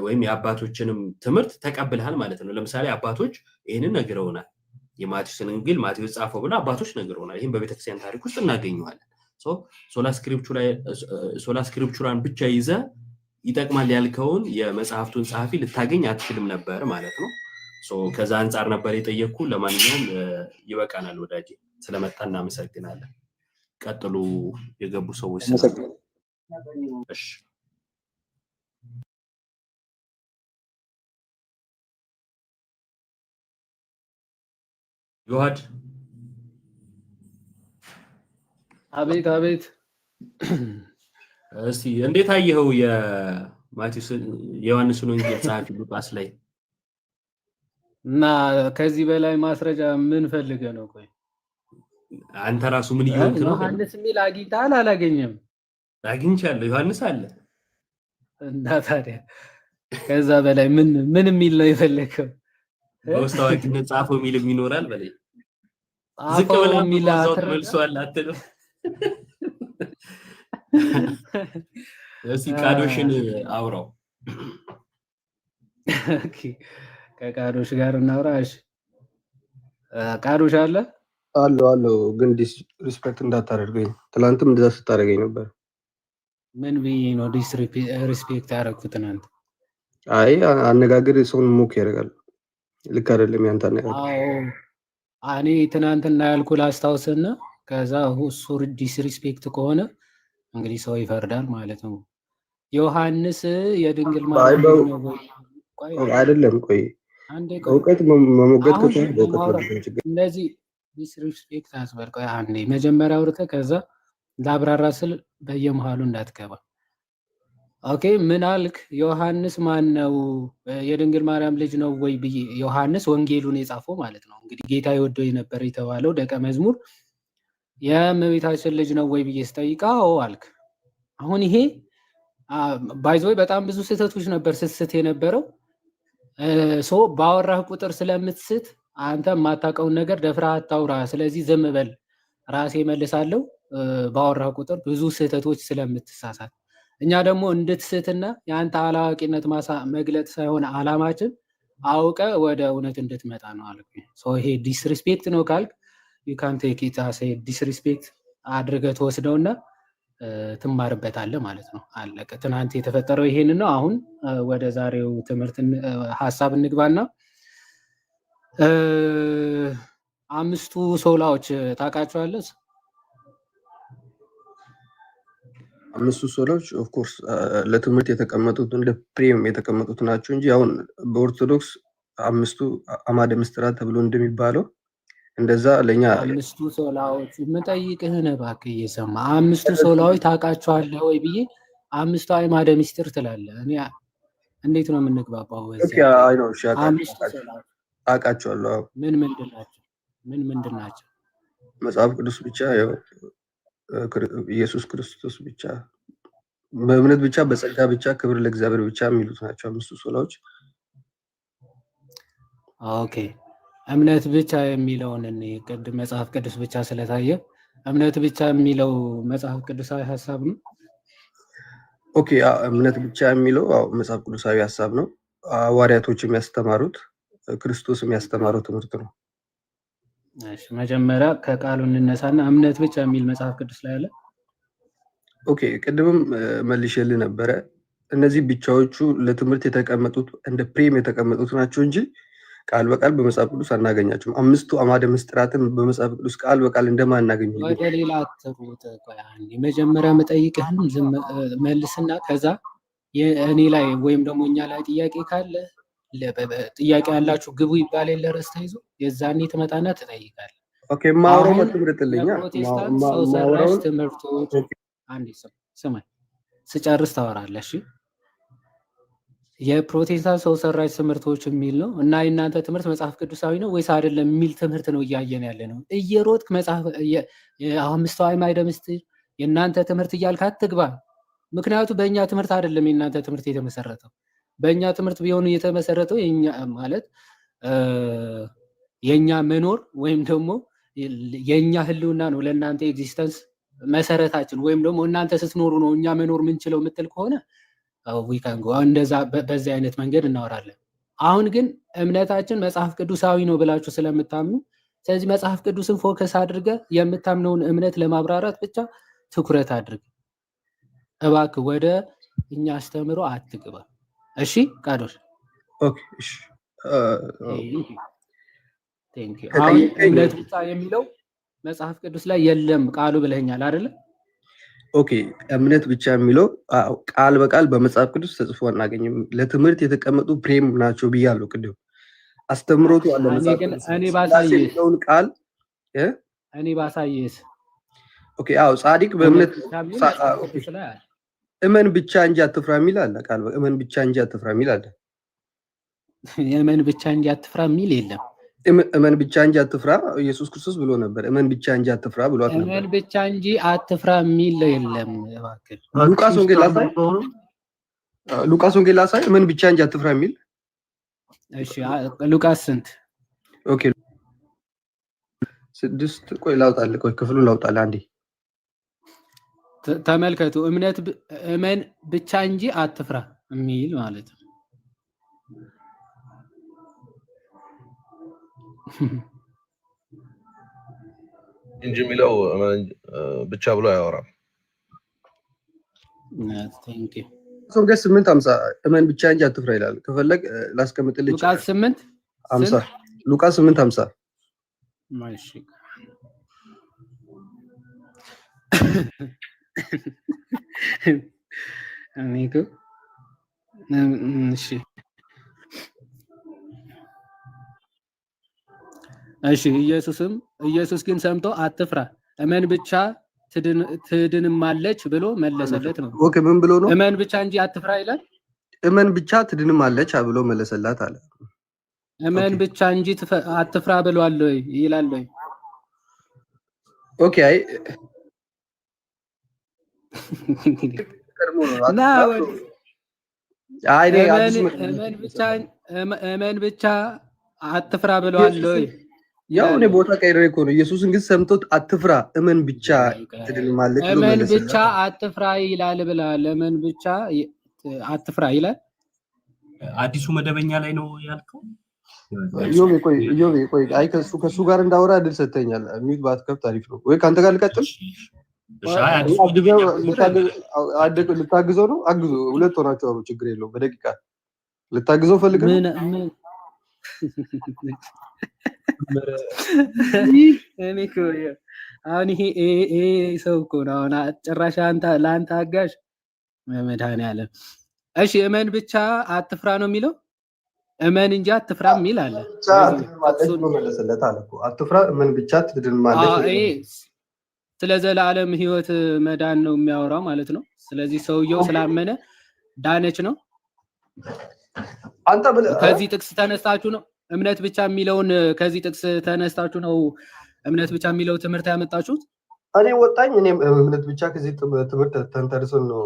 ወይም የአባቶችንም ትምህርት ተቀብለሃል ማለት ነው። ለምሳሌ አባቶች ይህንን ነግረውናል። የማቴዎስን ወንጌል ማቴዎስ ጻፈው ብለው አባቶች ነግረውናል። ይህም በቤተክርስቲያን ታሪክ ውስጥ እናገኘዋለን። ሶላ ስክሪፕቹራን ብቻ ይዘ ይጠቅማል ያልከውን የመጽሐፍቱን ጸሐፊ ልታገኝ አትችልም ነበር ማለት ነው። ከዛ አንጻር ነበር የጠየቅኩ። ለማንኛውም ይበቃናል ወዳጄ፣ ስለመጣ እናመሰግናለን። ቀጥሉ የገቡ ሰዎች። እሺ ዮሐድ አቤት አቤት። እስቲ እንዴት አየኸው የማቴዎስን የዮሐንስን ወንጌል ጸሐፊ ሉቃስ ላይ? እና ከዚህ በላይ ማስረጃ ምን ፈልገህ ነው? ቆይ አንተ ራሱ ምን ይሆንክ ነው? ዮሐንስ የሚል አግኝተሃል? አላገኘም? አግኝቻለሁ። ዮሐንስ አለ እና ታዲያ ከዛ በላይ ምን የሚል ነው የፈለከው? በውስጥ አዋቂነት ጻፈው የሚልም ይኖራል በላይ። ዝቅ ብላ ሚላትር መልሷል አትልም? እስኪ ቃዶሽን አውራው። ከቃዶሽ ጋር እናውራሽ። ቃዶሽ አለ አለው ግን ዲስሪስፔክት እንዳታደርገኝ። ትላንትም እንደዛ ስታደርገኝ ነበር። ምን ብዬ ነው ዲስሪስፔክት ያደረኩት? ትናንት አይ አነጋገር ሰውን ሙክ ያደርጋል። ልክ አይደለም ያንተ አነጋገር። እኔ ትናንትና ያልኩ ላስታውስና ከዛ እሱ ዲስሪስፔክት ከሆነ እንግዲህ ሰው ይፈርዳል ማለት ነው። ዮሐንስ የድንግል ማርያም ነው አይደለም? ቆይ እውቀት መሞገት እንደዚህ ዲስሪስፔክት አስበል። ቆይ አንዴ መጀመሪያ አውርተህ ከዛ ላብራራ ስል በየመሃሉ እንዳትገባ። ኦኬ ምን አልክ? ዮሐንስ ማን ነው? የድንግል ማርያም ልጅ ነው ወይ ብዬ ዮሐንስ ወንጌሉን የጻፈው ማለት ነው። እንግዲህ ጌታ ይወደው የነበረ የተባለው ደቀ መዝሙር የእመቤታችን ልጅ ነው ወይ ብዬ ስጠይቀው አልክ። አሁን ይሄ ባይዘው በጣም ብዙ ስህተቶች ነበር ስትስት የነበረው። ባወራህ ቁጥር ስለምትስት አንተ የማታውቀውን ነገር ደፍረህ አታውራ። ስለዚህ ዝም በል ራሴ መልሳለሁ። ባወራህ ቁጥር ብዙ ስህተቶች ስለምትሳሳት እኛ ደግሞ እንድትስትና የአንተ አላዋቂነት መግለጥ ሳይሆን አላማችን አውቀ ወደ እውነት እንድትመጣ ነው አልኩ። ይሄ ዲስሪስፔክት ነው ካልክ ዩ ካን ቴክ ኢት አስ ዲስሪስፔክት አድርገህ ትወስደውና ትማርበታለህ ማለት ነው። አለቀ። ትናንት የተፈጠረው ይሄን ነው። አሁን ወደ ዛሬው ትምህርት ሀሳብ እንግባና አምስቱ ሶላዎች ታውቃቸዋለህ? አምስቱ ሶላዎች ኦፍ ኮርስ ለትምህርት የተቀመጡት እንደ ፕሪም የተቀመጡት ናቸው እንጂ አሁን በኦርቶዶክስ አምስቱ አማደ ምስጢራት ተብሎ እንደሚባለው እንደዛ ለኛ አምስቱ ሶላዎች የምጠይቅህን እባክህ እየሰማ አምስቱ ሶላዎች ታውቃቸዋለህ ወይ ብዬ አምስቱ አዕማደ ምስጢር ትላለህ። እኔ እንዴት ነው የምንግባባው? ኦኬ አይ ነው እሺ አውቃቸዋለሁ። ምን ምንድን ናቸው? መጽሐፍ ቅዱስ ብቻ ያው ኢየሱስ ክርስቶስ ብቻ በእምነት ብቻ በጸጋ ብቻ ክብር ለእግዚአብሔር ብቻ የሚሉት ናቸው አምስቱ ሶላዎች። ኦኬ እምነት ብቻ የሚለውን እኔ ቅድም መጽሐፍ ቅዱስ ብቻ ስለታየ እምነት ብቻ የሚለው መጽሐፍ ቅዱሳዊ ሐሳብ ነው። ኦኬ እምነት ብቻ የሚለው መጽሐፍ ቅዱሳዊ ሐሳብ ነው። ሐዋርያቶች የሚያስተማሩት ክርስቶስ የሚያስተማረው ትምህርት ነው። እሺ መጀመሪያ ከቃሉ እንነሳና እምነት ብቻ የሚል መጽሐፍ ቅዱስ ላይ አለ? ኦኬ ቅድምም መልሼልህ ነበረ። እነዚህ ብቻዎቹ ለትምህርት የተቀመጡት እንደ ፕሪም የተቀመጡት ናቸው እንጂ ቃል በቃል በመጽሐፍ ቅዱስ አናገኛቸውም። አምስቱ አዕማደ ምስጢራትን በመጽሐፍ ቅዱስ ቃል በቃል እንደማናገኘው ወደ ሌላ አትሩጥ። ቆይ አንዴ መጀመሪያ መጠይቅህን መልስና ከዛ እኔ ላይ ወይም ደግሞ እኛ ላይ ጥያቄ ካለ ጥያቄ ያላችሁ ግቡ ይባል የለ ርዕስ ተይዞ የዛኔ ትመጣና ትጠይቃለህ። ኦኬ ማውራው መትምርጥልኛ ፕሮቴስታንት ሰው ሰራሽ ትምህርቶች አንዴ ስማኝ ስጨርስ ታወራለህ። እሺ የፕሮቴስታንት ሰው ሰራሽ ትምህርቶች የሚል ነው እና የእናንተ ትምህርት መጽሐፍ ቅዱሳዊ ነው ወይስ አይደለም የሚል ትምህርት ነው እያየን ያለ ነው። እየሮጥክ መጽሐፍ አምስቱ አዕማደ ምስጢር የእናንተ ትምህርት እያልክ አትግባ። ምክንያቱ በእኛ ትምህርት አይደለም የእናንተ ትምህርት የተመሰረተው። በእኛ ትምህርት ቢሆኑ የተመሰረተው የኛ ማለት የኛ መኖር ወይም ደግሞ የኛ ህልውና ነው ለእናንተ ኤግዚስተንስ መሰረታችን ወይም ደግሞ እናንተ ስትኖሩ ነው እኛ መኖር ምንችለው የምትል ከሆነ ዊካንጎ እንደዛ በዚህ አይነት መንገድ እናወራለን። አሁን ግን እምነታችን መጽሐፍ ቅዱሳዊ ነው ብላችሁ ስለምታምኑ ስለዚህ መጽሐፍ ቅዱስን ፎከስ አድርገ የምታምነውን እምነት ለማብራራት ብቻ ትኩረት አድርግ እባክህ። ወደ እኛ አስተምሮ አትግባ። እሺ ቃዶስ ኦኬ እሺ ቴንክ ዩ። አሁን እምነት ብቻ የሚለው መጽሐፍ ቅዱስ ላይ የለም ቃሉ ብለኛል አይደለ? ኦኬ እምነት ብቻ የሚለው ቃል በቃል በመጽሐፍ ቅዱስ ተጽፎ አናገኝም። ለትምህርት የተቀመጡ ፕሬም ናቸው ብያለሁ ቅድም። አስተምሮቱ አለ መጽሐፍ ቅዱስ እኔ ባሳየህ ቃል እኔ ባሳየህ ኦኬ አዎ ጻድቅ በእምነት እመን ብቻ እንጂ አትፍራ የሚል አለ። ቃል እመን ብቻ እንጂ አትፍራ የሚል አለ። እመን ብቻ እንጂ አትፍራ የሚል የለም። እመን ብቻ እንጂ አትፍራ ኢየሱስ ክርስቶስ ብሎ ነበር። እመን ብቻ እንጂ አትፍራ ብሏት ነበር። እመን ብቻ እንጂ አትፍራ የሚል የለም። እባክህ ሉቃስ ወንጌል ላይ እመን ብቻ እንጂ አትፍራ የሚል እሺ ሉቃስ ስንት? ኦኬ 6 ቆይ ላውጣልህ፣ ቆይ ክፍሉን ላውጣልህ አንዴ። ተመልከቱ፣ እመን ብቻ እንጂ አትፍራ የሚል ማለት ነው። እንጂ የሚለው ብቻ ብሎ አያወራም። ቴንክ ዩ። ሉቃስ 8:50 እመን ብቻ እንጂ አትፍራ ይላል። ከፈለግ ላስቀምጥልህ። ሉቃስ 8:50 ሉቃስ 8:50 ማሽ አሚጎ እሺ ኢየሱስ ግን ሰምቶ አትፍራ እመን ብቻ ትድንማለች ብሎ መለሰለት ነው። ኦኬ ምን ብሎ ነው? እመን ብቻ እንጂ አትፍራ ይላል። እመን ብቻ ትድንማለች ብሎ መለሰላት አለ። እመን ብቻ እንጂ አትፍራ ብሏል ወይ ይላል ወይ? ኦኬ አይ እመን ብቻ አትፍራ ብሏል ወይ? ያው እኔ ቦታ ቀይሬ እኮ ነው። ኢየሱስን ግን ሰምቶት አትፍራ እመን ብቻ ትድንማለች ብሎ እመን ብቻ አትፍራ ይላል ብላል። እመን ብቻ አትፍራ ይላል። አዲሱ መደበኛ ላይ ነው ያልከው? ዮቤ ቆይ አይ ከሱ ጋር እንዳወራ እድል ሰጥተኛል። ሚዩት ባትከፍት አሪፍ ነው ወይ? ካንተ ጋር ልቀጥል? ልታግዘው ነው? አግዙ። ሁለት ሆናችሁ አውሩ፣ ችግር የለውም። በደቂቃ ልታግዘው ፈልገህ አሁን ይሄ ሰው እኮ ነው። አሁን ጭራሽ ለአንተ አጋዥ መድኃኒዓለም። እሺ እመን ብቻ አትፍራ ነው የሚለው። እመን እንጂ አትፍራ የሚል አለ። አትፍራ እመን ብቻ ትድንማለች። ስለ ዘላለም ሕይወት መዳን ነው የሚያወራው ማለት ነው። ስለዚህ ሰውየው ስላመነ ዳነች ነው። አንተ ከዚህ ጥቅስ ተነስታችሁ ነው እምነት ብቻ የሚለውን ከዚህ ጥቅስ ተነስታችሁ ነው እምነት ብቻ የሚለው ትምህርት ያመጣችሁት? እኔ ወጣኝ። እኔ እምነት ብቻ ከዚህ ትምህርት ተንተርሰን ነው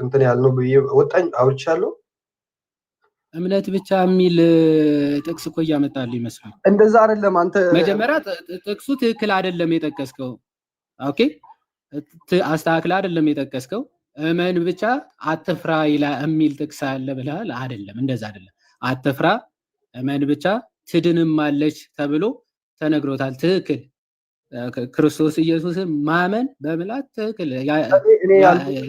እንትን ያልነው ብዬ ወጣኝ አውርቻለሁ። እምነት ብቻ የሚል ጥቅስ እኮ እያመጣልህ ይመስላል። እንደዛ አይደለም። አንተ መጀመሪያ ጥቅሱ ትክክል አይደለም የጠቀስከው። ኦኬ አስተካክል አይደለም የጠቀስከው። እመን ብቻ አትፍራ የሚል ጥቅስ አለ ብለሃል። አይደለም፣ እንደዛ አይደለም። አትፍራ እመን ብቻ ትድንማለች ተብሎ ተነግሮታል። ትክክል። ክርስቶስ ኢየሱስን ማመን በምላት ትክክል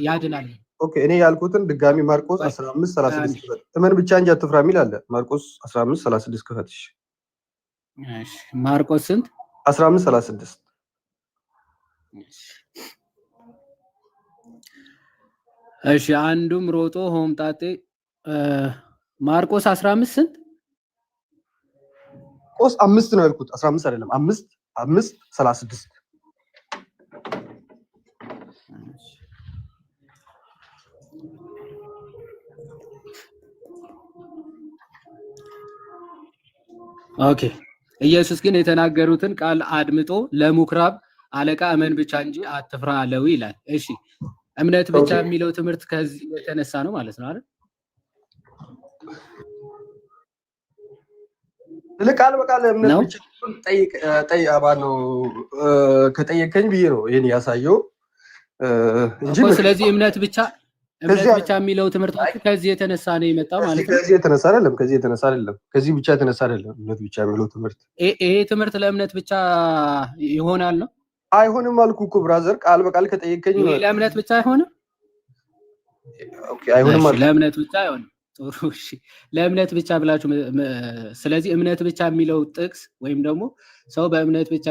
ያድናል። ኦኬ እኔ ያልኩትን ድጋሚ ማርቆስ 15:36 ክፈት። እመን ብቻ እንጂ አትፍራ የሚል አለ። ማርቆስ 15:36 ክፈት። እሺ ማርቆስ ስንት? 15:36 እሺ አንዱም ሮጦ ሆምጣጤ ማርቆስ 15 ስንት? ቆስ 5 ነው ያልኩት 15 አይደለም። 5:36 ኦኬ ኢየሱስ ግን የተናገሩትን ቃል አድምጦ ለምኩራብ አለቃ እመን ብቻ እንጂ አትፍራ አለው ይላል። እሺ እምነት ብቻ የሚለው ትምህርት ከዚህ የተነሳ ነው ማለት ነው አይደል? ለቃል በቃል እምነት ብቻ ጠይቃባለው ከጠየቀኝ ብዬ ነው ይሄን ያሳየው እንጂ ስለዚህ እምነት ብቻ የሚለው ትምህርት ከዚህ የተነሳ ነው የመጣው ማለት ነው። ከዚህ የተነሳ አይደለም። ከዚህ ብቻ የተነሳ አይደለም። እምነት ብቻ የሚለው ትምህርት ይሄ ትምህርት ለእምነት ብቻ ይሆናል ነው? አይሆንም አልኩ እኮ ብራዘር። ቃል በቃል ከጠየቀኝ ለእምነት ብቻ አይሆንም። ኦኬ አይሆንም ማለት ለእምነት ብቻ አይሆንም። ጥሩ እሺ፣ ለእምነት ብቻ ብላችሁ ስለዚህ እምነት ብቻ የሚለው ጥቅስ ወይም ደግሞ ሰው በእምነት ብቻ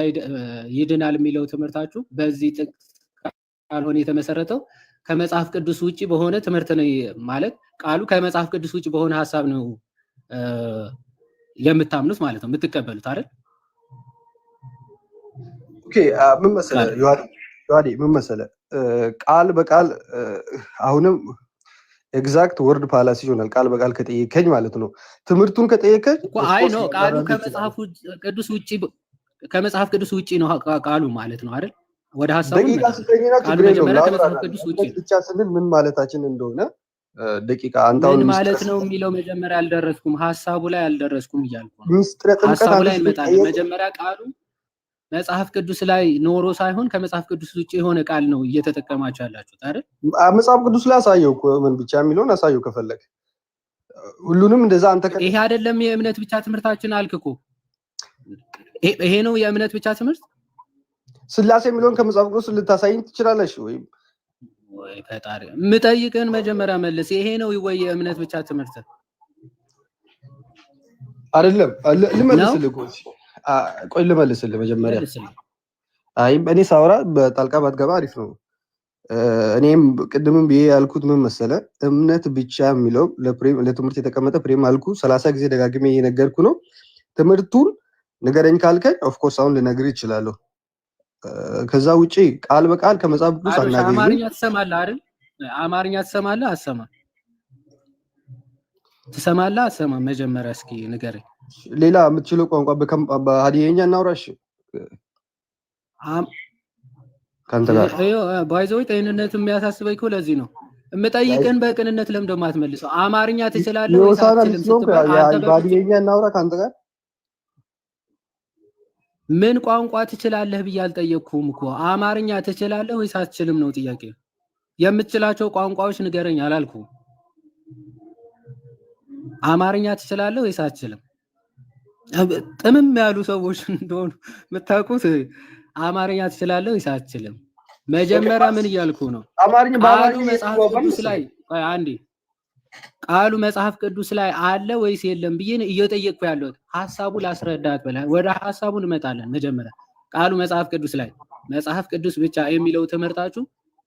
ይድናል የሚለው ትምህርታችሁ በዚህ ጥቅስ ካልሆነ የተመሰረተው ከመጽሐፍ ቅዱስ ውጪ በሆነ ትምህርት ነው ማለት ቃሉ ከመጽሐፍ ቅዱስ ውጪ በሆነ ሐሳብ ነው የምታምኑት ማለት ነው የምትቀበሉት አይደል? ኦኬ ምን መሰለህ ዮሐዴ ምን መሰለህ ቃል በቃል አሁንም ኤግዛክት ወርድ ፓላሲ ይሆናል። ቃል በቃል ከጠየቀኝ ማለት ነው። ትምህርቱን ከጠየቀኝ አይ ነው ቃሉ ከመጽሐፍ ቅዱስ ውጪ ነው ቃሉ ማለት ነው አይደል? ወደ ሐሳቡ ደቂቃ ስትገኝና ችግር የለውም። ብቻ ስንል ምን ማለታችን እንደሆነ ደቂቃ አንታውን ምን ማለት ነው የሚለው መጀመሪያ አልደረስኩም፣ ሐሳቡ ላይ አልደረስኩም እያልኩ ነው። ሚስጥረ ጥምቀት ሐሳቡ ላይ እንመጣለን። መጀመሪያ ቃሉ መጽሐፍ ቅዱስ ላይ ኖሮ ሳይሆን ከመጽሐፍ ቅዱስ ውጭ የሆነ ቃል ነው እየተጠቀማችሁ ያላችሁት አይደል? መጽሐፍ ቅዱስ ላይ አሳየው እኮ ምን ብቻ የሚለውን አሳየው ከፈለግ ሁሉንም እንደዛ አንተ ይሄ አይደለም የእምነት ብቻ ትምህርታችን አልክ እኮ። ይሄ ነው የእምነት ብቻ ትምህርት። ስላሴ የሚለውን ከመጽሐፍ ቅዱስ ልታሳይኝ ትችላለሽ ወይ? ወይ ፈጣሪ የምጠይቅህን መጀመሪያ መልስ። ይሄ ነው ወይ የእምነት ብቻ ትምህርት? አይደለም ልመልስልህ እኮ ቆይ ልመልስልህ መጀመሪያ። አይ እኔ ሳወራ በጣልቃ ባትገባ አሪፍ ነው። እኔም ቅድምም ብዬ ያልኩት ምን መሰለ፣ እምነት ብቻ የሚለው ለትምህርት የተቀመጠ ፕሬም አልኩ 30 ጊዜ ደጋግሜ እየነገርኩ ነው። ትምህርቱን ንገረኝ ካልከኝ ኦፍኮርስ አሁን ልነግርህ እችላለሁ። ከዛ ውጪ ቃል በቃል ከመጽሐፍ ቅዱስ አናገኝም። አማርኛ ትሰማለህ አይደል? አማርኛ ትሰማለህ? አሰማ ትሰማለህ? አሰማ መጀመሪያ እስኪ ንገረኝ። ሌላ የምትችለው ቋንቋ በሀዲየኛ እናውራሽ ካንተ ጋር ባይዘው ጤንነት የሚያሳስበኝ እኮ ለዚህ ነው የምጠይቅህን በቅንነት ለምን ደሞ አትመልሰው? አማርኛ ትችላለህ ወይስ አትችልም ስትባል በሀዲየኛ እናውራ ካንተ ጋር ምን ቋንቋ ትችላለህ ብዬ አልጠየቅኩም እኮ። አማርኛ ትችላለህ ወይስ አትችልም ነው ጥያቄ። የምትችላቸው ቋንቋዎች ንገረኝ አላልኩም። አማርኛ ትችላለህ ወይስ አትችልም? ጥምም ያሉ ሰዎች እንደሆኑ የምታውቁት አማርኛ ትችላለህ ወይስ አትችልም? መጀመሪያ ምን እያልኩ ነው? ቃሉ መጽሐፍ ቅዱስ ላይ አንዴ ቃሉ መጽሐፍ ቅዱስ ላይ አለ ወይስ የለም ብዬ እየጠየቅኩ ያለሁት። ሐሳቡ ላስረዳት ብለህ ወደ ሐሳቡ እንመጣለን። መጀመሪያ ቃሉ መጽሐፍ ቅዱስ ላይ መጽሐፍ ቅዱስ ብቻ የሚለው ትምህርታችሁ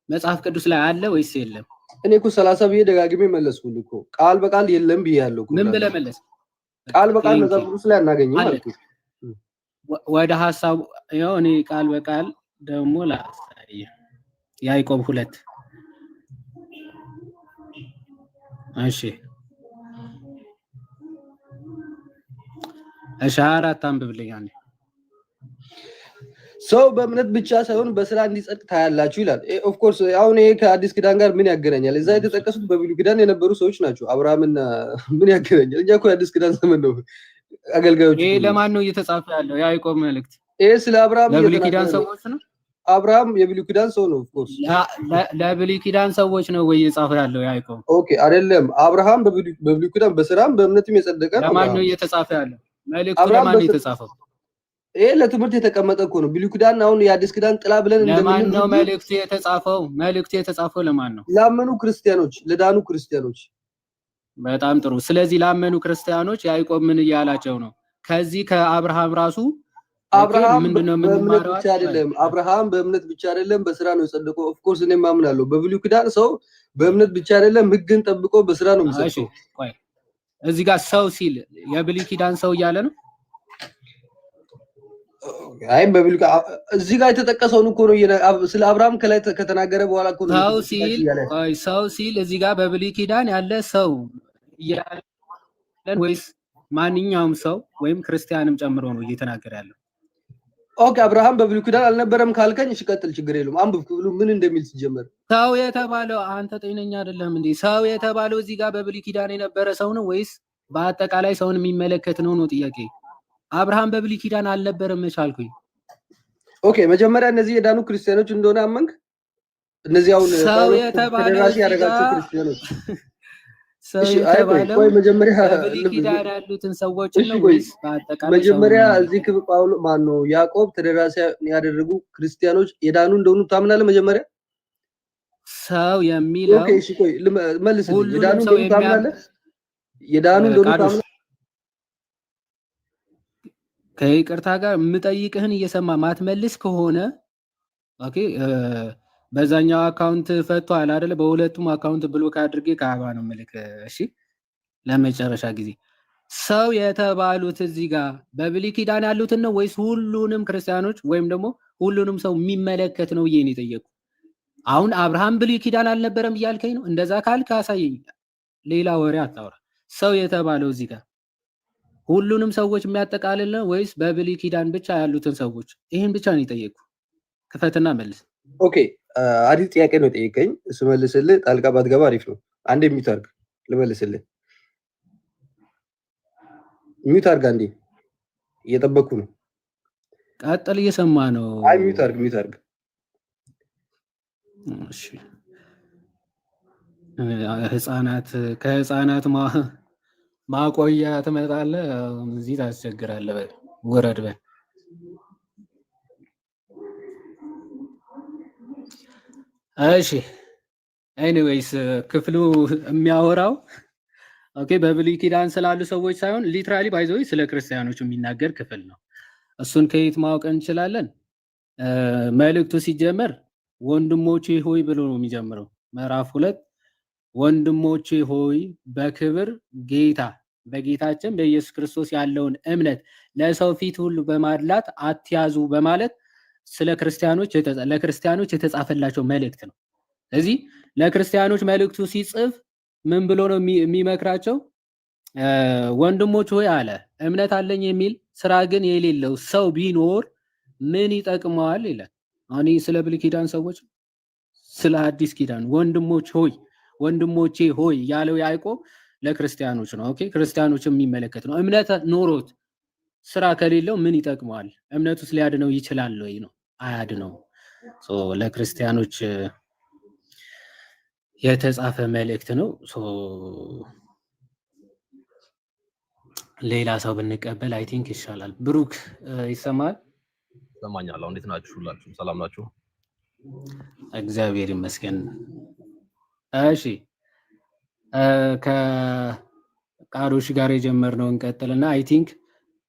መጽሐፍ ቅዱስ ላይ አለ ወይስ የለም? እኔ እኮ 30 ብዬ ደጋግሜ መለስኩልህ እኮ። ቃል በቃል የለም ብያለሁ እኮ። ምን ብለህ መለስ? ቃል በቃል መጽሐፍ ቅዱስ ላይ አናገኝም አልኩ። ወደ ሐሳቡ ያው እኔ ቃል በቃል ደግሞ ላሳይ። ያዕቆብ 2 እሺ 4 አንብብልኝ አንዴ። ሰው በእምነት ብቻ ሳይሆን በስራ እንዲጸድቅ ታያላችሁ ይላል። ኦፍ ኮርስ አሁን ይሄ ከአዲስ ኪዳን ጋር ምን ያገናኛል? እዛ የተጠቀሱት በብሉይ ኪዳን የነበሩ ሰዎች ናቸው። አብርሃምና ምን ያገናኛል? እኛ እኮ የአዲስ ኪዳን ዘመን ነው አገልጋዮች። ይሄ ለማን ነው እየተጻፈ ያለው? ያዕቆብ መልእክት ይሄ ስለ አብርሃም ለብሉይ ኪዳን ሰዎች ነው። አብርሃም የብሉይ ኪዳን ሰው ነው። ኦፍ ኮርስ ለብሉይ ኪዳን ሰዎች ነው ወይ እየጻፈ ያለው ያዕቆብ? ኦኬ አይደለም። አብርሃም በብሉይ ኪዳን በስራም በእምነትም የጸደቀ ነው። ለማን ነው እየተጻፈ ያለው? መልእክቱ ለማን ነው የተጻፈው? ይሄ ለትምህርት የተቀመጠ እኮ ነው። ብሉይ ኪዳን አሁን የአዲስ ኪዳን ጥላ ብለን ለማን ነው መልእክቱ የተጻፈው? መልእክቱ የተጻፈው ለማን ነው? ላመኑ ክርስቲያኖች፣ ለዳኑ ክርስቲያኖች። በጣም ጥሩ። ስለዚህ ላመኑ ክርስቲያኖች ያዕቆብ ምን እያላቸው ነው? ከዚህ ከአብርሃም ራሱ አብርሃም በእምነት ብቻ አይደለም፣ አብርሃም በእምነት ብቻ አይደለም በስራ ነው የጸደቀው። ኦፍ ኮርስ እኔ ማምናለሁ በብሉይ ኪዳን ሰው በእምነት ብቻ አይደለም ሕግን ጠብቆ በስራ ነው የሚጸድቀው። ቆይ እዚህ ጋር ሰው ሲል የብሉይ ኪዳን ሰው እያለ ነው? አይ በብሉይ እዚህ ጋር የተጠቀሰውን እኮ ነው ስለ አብርሃም ከላይ ከተናገረ በኋላ እኮ ነው ሰው ሲል እዚህ ጋር በብሉይ ኪዳን ያለ ሰው እያለ ወይስ ማንኛውም ሰው ወይም ክርስቲያንም ጨምሮ ነው እየተናገረ ያለው? ኦኬ አብርሃም በብሉይ ኪዳን አልነበረም ካልከኝ እሺ ቀጥል፣ ችግር የለውም። አንብብ ክፍሉ ምን እንደሚል ሲጀመር። ሰው የተባለው አንተ ጤነኛ አይደለም እንዴ? ሰው የተባለው እዚህ ጋር በብሉይ ኪዳን የነበረ ሰው ነው ወይስ በአጠቃላይ ሰውን የሚመለከት ነው ጥያቄ። አብርሃም በብሉይ ኪዳን አልነበረም ቻልኩኝ። ኦኬ መጀመሪያ እነዚህ የዳኑ ክርስቲያኖች እንደሆነ አመንክ? እነዚህ አሁን ሰው የተባለው ያደረጋቸው ክርስቲያኖች የተባለው መጀመሪያ በብሉይ ኪዳን ያሉትን ሰዎች ነው ወይስ በአጠቃላይ? መጀመሪያ እዚህ ክፍል ጳውሎስ ማን ነው ያዕቆብ ተደራሲ ያደረጉ ክርስቲያኖች የዳኑ እንደሆኑ ታምናለህ? መጀመሪያ ሰው የሚለው ኦኬ እሺ ቆይ መልስልኝ። የዳኑ እንደሆኑ ታምናለህ? የዳኑ እንደሆኑ ታምናለህ? ከይቅርታ ጋር የምጠይቅህን እየሰማ ማትመልስ ከሆነ ኦኬ በዛኛው አካውንት ፈቷል አይደለ? በሁለቱም አካውንት ብሎክ አድርጌ ከአባ ነው መልክ። እሺ ለመጨረሻ ጊዜ ሰው የተባሉት እዚህ ጋር በብሉይ ኪዳን ያሉትን ነው ወይስ ሁሉንም ክርስቲያኖች ወይም ደግሞ ሁሉንም ሰው የሚመለከት ነው ብዬ ነው የጠየቁ። አሁን አብርሃም ብሉይ ኪዳን አልነበረም እያልከኝ ነው? እንደዛ ካልክ አሳየኝ፣ ሌላ ወሬ አታውራ። ሰው የተባለው እዚህ ጋር ሁሉንም ሰዎች የሚያጠቃልል ነው ወይስ በብሉይ ኪዳን ብቻ ያሉትን ሰዎች? ይሄን ብቻ ነው የጠየቁ። ክፈትና መልስ። ኦኬ አዲስ ጥያቄ ነው ጠየቀኝ፣ ስመልስልህ ጣልቃ ባትገባ አሪፍ ነው። አንዴ ሚውት አድርግ ልመልስልህ። ሚውት አድርግ አንዴ፣ እየጠበቅኩ ነው። ቀጥል፣ እየሰማ ነው። አይ ሚዩት አድርግ። እሺ ህፃናት ከህፃናት ማቆያ ትመጣለህ፣ እዚህ ታስቸግራለህ። በል ውረድ በል። እሺ ኤኒዌይስ ክፍሉ የሚያወራው ኦኬ በብሉይ ኪዳን ስላሉ ሰዎች ሳይሆን ሊትራሊ ባይዘው ስለ ክርስቲያኖች የሚናገር ክፍል ነው። እሱን ከየት ማወቅ እንችላለን? መልእክቱ ሲጀመር ወንድሞቼ ሆይ ብሎ ነው የሚጀምረው። ምዕራፍ 2 ወንድሞቼ ሆይ በክብር ጌታ በጌታችን በኢየሱስ ክርስቶስ ያለውን እምነት ለሰው ፊት ሁሉ በማድላት አትያዙ በማለት ስለ ክርስቲያኖች ለክርስቲያኖች የተጻፈላቸው መልእክት ነው። ስለዚህ ለክርስቲያኖች መልእክቱ ሲጽፍ ምን ብሎ ነው የሚመክራቸው? ወንድሞች ሆይ አለ እምነት አለኝ የሚል ስራ ግን የሌለው ሰው ቢኖር ምን ይጠቅመዋል ይላል። አሁን ስለ ብሉይ ኪዳን ሰዎች ስለ አዲስ ኪዳን ወንድሞቼ ሆይ ያለው ያዕቆብ ለክርስቲያኖች ነው። ኦኬ ክርስቲያኖችን የሚመለከት ነው። እምነት ኖሮት ስራ ከሌለው ምን ይጠቅመዋል? እምነቱስ ሊያድነው ይችላል ወይ ነው? አያድነው። ለክርስቲያኖች የተጻፈ መልእክት ነው። ሌላ ሰው ብንቀበል አይ ቲንክ ይሻላል። ብሩክ ይሰማል? ይሰማኛል። እንዴት ናችሁ? ሁላችሁም ሰላም ናችሁ? እግዚአብሔር ይመስገን። እሺ ከቃዶሽ ጋር የጀመርነው እንቀጥልና አይ ቲንክ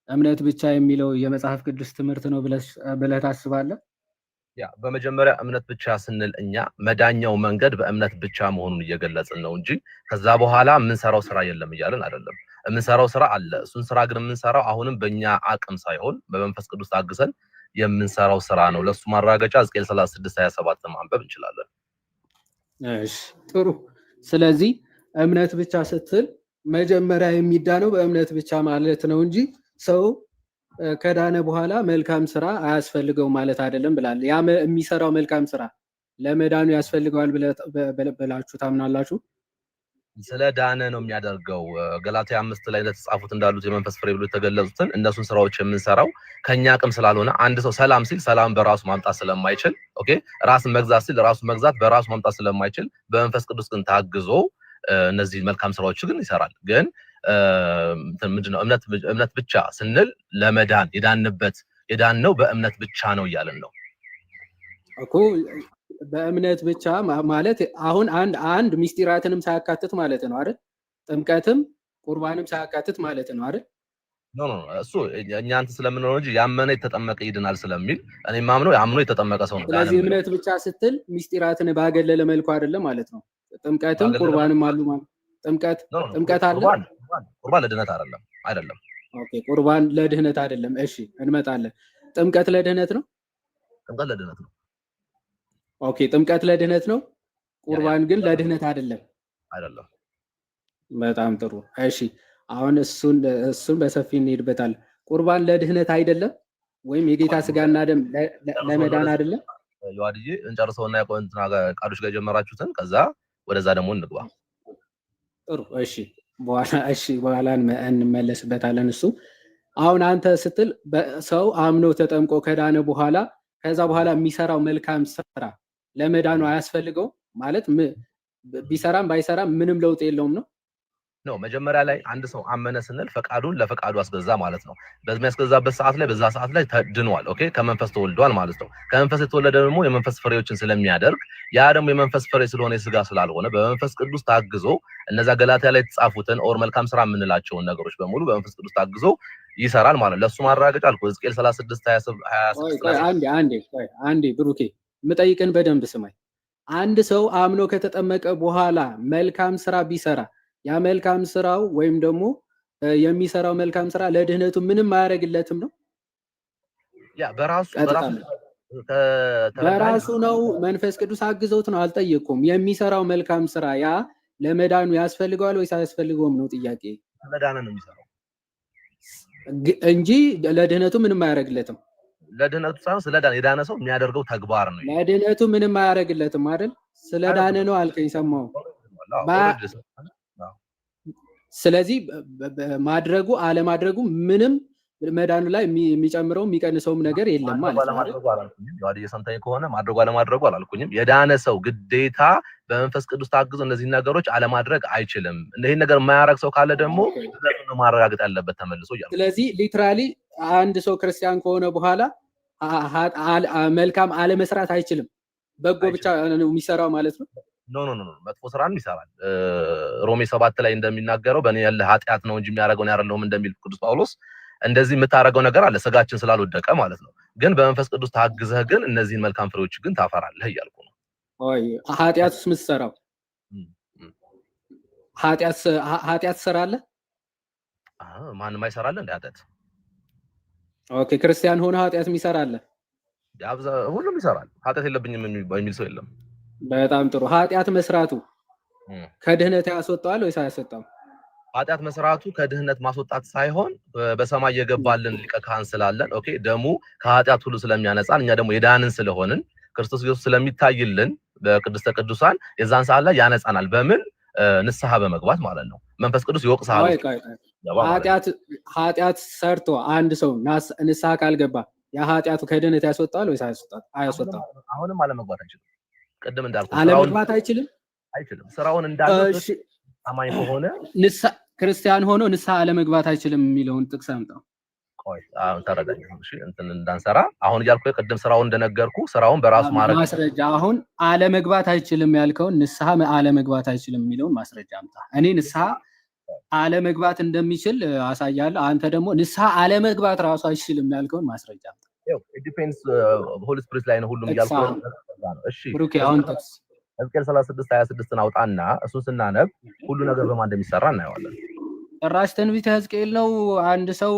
እምነት ብቻ የሚለው የመጽሐፍ ቅዱስ ትምህርት ነው ብለህ ታስባለህ? ያ በመጀመሪያ እምነት ብቻ ስንል እኛ መዳኛው መንገድ በእምነት ብቻ መሆኑን እየገለጽን ነው እንጂ ከዛ በኋላ የምንሰራው ስራ የለም እያልን አይደለም። የምንሰራው ስራ አለ። እሱን ስራ ግን የምንሰራው አሁንም በእኛ አቅም ሳይሆን በመንፈስ ቅዱስ ታግዘን የምንሰራው ስራ ነው። ለሱ ማረጋገጫ ሕዝቅኤል 36:27 ማንበብ እንችላለን። እሺ ጥሩ። ስለዚህ እምነት ብቻ ስትል መጀመሪያ የሚዳነው በእምነት ብቻ ማለት ነው እንጂ ሰው ከዳነ በኋላ መልካም ስራ አያስፈልገው ማለት አይደለም ብላል። ያ የሚሰራው መልካም ስራ ለመዳኑ ያስፈልገዋል ብላችሁ ታምናላችሁ? ስለ ዳነ ነው የሚያደርገው። ገላትያ 5 ላይ እንደተጻፉት እንዳሉት የመንፈስ ፍሬ ብሎ የተገለጹትን እነሱን ስራዎች የምንሰራው ከኛ አቅም ስላልሆነ አንድ ሰው ሰላም ሲል ሰላም በራሱ ማምጣት ስለማይችል ኦኬ ራስን መግዛት ሲል ራሱ መግዛት በራሱ ማምጣት ስለማይችል በመንፈስ ቅዱስ ግን ታግዞ እነዚህ መልካም ስራዎች ግን ይሰራል። ግን ምንድነው እምነት ብቻ ስንል ለመዳን የዳንነው በእምነት ብቻ ነው እያልን ነው እኮ። በእምነት ብቻ ማለት አሁን አንድ ሚስጢራትንም ሳያካትት ማለት ነው አይደል? ጥምቀትም ቁርባንም ሳያካትት ማለት ነው አይደል? ኖ እሱ እኛ አንተ ስለምንለው እንጂ ያመነ የተጠመቀ ይድናል ስለሚል እኔ ማምነው ያምኖ የተጠመቀ ሰው ነው። ስለዚህ እምነት ብቻ ስትል ሚስጢራትን ባገለለ መልኩ አይደለም ማለት ነው። ጥምቀትም ቁርባንም አሉ ማለት ጥምቀት አለ። ቁርባን ለድህነት አይደለም። ኦኬ ቁርባን ለድህነት አይደለም። እሺ እንመጣለን። ጥምቀት ለድህነት ነው። ጥምቀት ለድህነት ነው። ኦኬ ጥምቀት ለድህነት ነው። ቁርባን ግን ለድህነት አይደለም። በጣም ጥሩ። እሺ አሁን እሱን በሰፊ እንሄድበታል። ቁርባን ለድህነት አይደለም ወይም የጌታ ስጋና ደም ለመዳን አይደለም። ዮሐድዬ እንጨርሰውና የቆንትና ቃዶች ጋር ጀመራችሁትን ከዛ ወደዛ ደግሞ እንግባ። ጥሩ በኋላ እንመለስበታለን። እሱ አሁን አንተ ስትል ሰው አምኖ ተጠምቆ ከዳነ በኋላ ከዛ በኋላ የሚሰራው መልካም ስራ ለመዳኑ አያስፈልገው ማለት ቢሰራም ባይሰራም ምንም ለውጥ የለውም ነው። መጀመሪያ ላይ አንድ ሰው አመነ ስንል ፈቃዱን ለፈቃዱ አስገዛ ማለት ነው። በሚያስገዛበት ሰዓት ላይ በዛ ሰዓት ላይ ተድኗል። ኦኬ ከመንፈስ ተወልዷል ማለት ነው። ከመንፈስ የተወለደ ደግሞ የመንፈስ ፍሬዎችን ስለሚያደርግ ያ ደግሞ የመንፈስ ፍሬ ስለሆነ የስጋ ስላልሆነ በመንፈስ ቅዱስ ታግዞ እነዛ ገላትያ ላይ የተጻፉትን ኦር መልካም ስራ የምንላቸውን ነገሮች በሙሉ በመንፈስ ቅዱስ ታግዞ ይሰራል ማለት ነው። ለሱ ማረጋገጫ አልኩ ሕዝቅኤል 36:26 አንዴ ብሩኬ የምጠይቅን በደንብ ስማኝ። አንድ ሰው አምኖ ከተጠመቀ በኋላ መልካም ስራ ቢሰራ ያ መልካም ስራው ወይም ደግሞ የሚሰራው መልካም ስራ ለድህነቱ ምንም አያደርግለትም ነው? ያ በራሱ ነው መንፈስ ቅዱስ አግዘውት ነው? አልጠየቅኩም። የሚሰራው መልካም ስራ ያ ለመዳኑ ያስፈልገዋል ወይስ አያስፈልገውም ነው ጥያቄ። ለዳነ ነው የሚሰራው እንጂ ለድህነቱ ምንም አያደርግለትም። ለድህነቱ ሳይሆን ስለዳነ የዳነ ሰው የሚያደርገው ተግባር ነው። ለድህነቱ ምንም አያደርግለትም አይደል? ስለዳነ ነው አልከኝ፣ ሰማሁ። ስለዚህ ማድረጉ አለማድረጉ ምንም መዳኑ ላይ የሚጨምረው የሚቀንሰውም ነገር የለም ማለት ነው። ማድረጉ አላልኩኝም። ዮሐንስ እየሰምተኝ ከሆነ ማድረጉ አለማድረጉ አላልኩኝም። የዳነ ሰው ግዴታ በመንፈስ ቅዱስ ታግዞ እነዚህን ነገሮች አለማድረግ አይችልም። ይሄን ነገር የማያደርግ ሰው ካለ ደግሞ ነው ማረጋገጥ ያለበት ተመልሶ እያልኩ። ስለዚህ ሊትራሊ አንድ ሰው ክርስቲያን ከሆነ በኋላ መልካም አለመስራት አይችልም። በጎ ብቻ ነው የሚሰራው ማለት ነው። ኖ መጥፎ ስራን ይሰራል። ሮሜ 7 ላይ እንደሚናገረው በእኔ ያለ ኃጢአት ነው እንጂ የሚያደርገውን ያደረለውም እንደሚል ቅዱስ ጳውሎስ እንደዚህ የምታደርገው ነገር አለ ስጋችን ስላልወደቀ ማለት ነው። ግን በመንፈስ ቅዱስ ታግዘህ ግን እነዚህን መልካም ፍሬዎች ግን ታፈራለህ እያልኩ ነው። ኦይ ኃጢአትስ የምትሰራው ኃጢአት ትሰራለህ? ማንም አይሰራል እንደ ኃጢአት። ኦኬ ክርስቲያን ሆነ ኃጢአት የሚሰራል? ሁሉም ይሰራል። ኃጢአት የለብኝም የሚል ሰው የለም። በጣም ጥሩ። ኃጢአት መስራቱ ከድህነት ያስወጣዋል ወይስ አያስወጣም? ኃጢአት መስራቱ ከድህነት ማስወጣት ሳይሆን በሰማይ የገባልን ሊቀ ካህን ስላለን ኦኬ ደሙ ከኃጢአት ሁሉ ስለሚያነጻን እኛ ደግሞ የዳንን ስለሆንን ክርስቶስ ኢየሱስ ስለሚታይልን በቅድስተ ቅዱሳን የዛን ሰዓት ላይ ያነጻናል። በምን ንስሐ በመግባት ማለት ነው። መንፈስ ቅዱስ ይወቅሳል። ኃጢአት ሰርቶ አንድ ሰው ንስሐ ካልገባ ያ ኃጢአቱ ከድህነት ያስወጣዋል ወይስ አያስወጣም? አሁንም አለመግባት አይችልም። ቅድም እንዳልኩ አለመግባት አይችልም። ስራውን እንዳለ አማኝ ከሆነ ክርስቲያን ሆኖ ንስሐ አለመግባት አይችልም የሚለውን ጥቅስ አምጣው። ቆይ አሁን ተረጋኝ። እሺ እንትን እንዳንሰራ አሁን እያልኩ ቅድም ስራውን እንደነገርኩ ስራውን በራሱ ማድረግ ማስረጃ። አሁን አለመግባት አይችልም ያልከውን ንስሐ አለመግባት አይችልም የሚለውን ማስረጃ አምጣ። እኔ ንስሐ አለመግባት እንደሚችል አሳያለሁ። አንተ ደግሞ ንስሐ አለመግባት ራሱ አይችልም ያልከውን ማስረጃ አምጣ። ኢት ዲፔንድስ ሆሊ ስፒሪት ላይ ነው ሁሉም እያልኩ ነው። እሺ ብሩክ አሁን ጥቅስ ሕዝቅኤል 36:26 አውጣና እሱን ስናነብ ሁሉ ነገር በማን እንደሚሰራ እናየዋለን። ጭራሽ ትንቢተ ሕዝቅኤል ነው። አንድ ሰው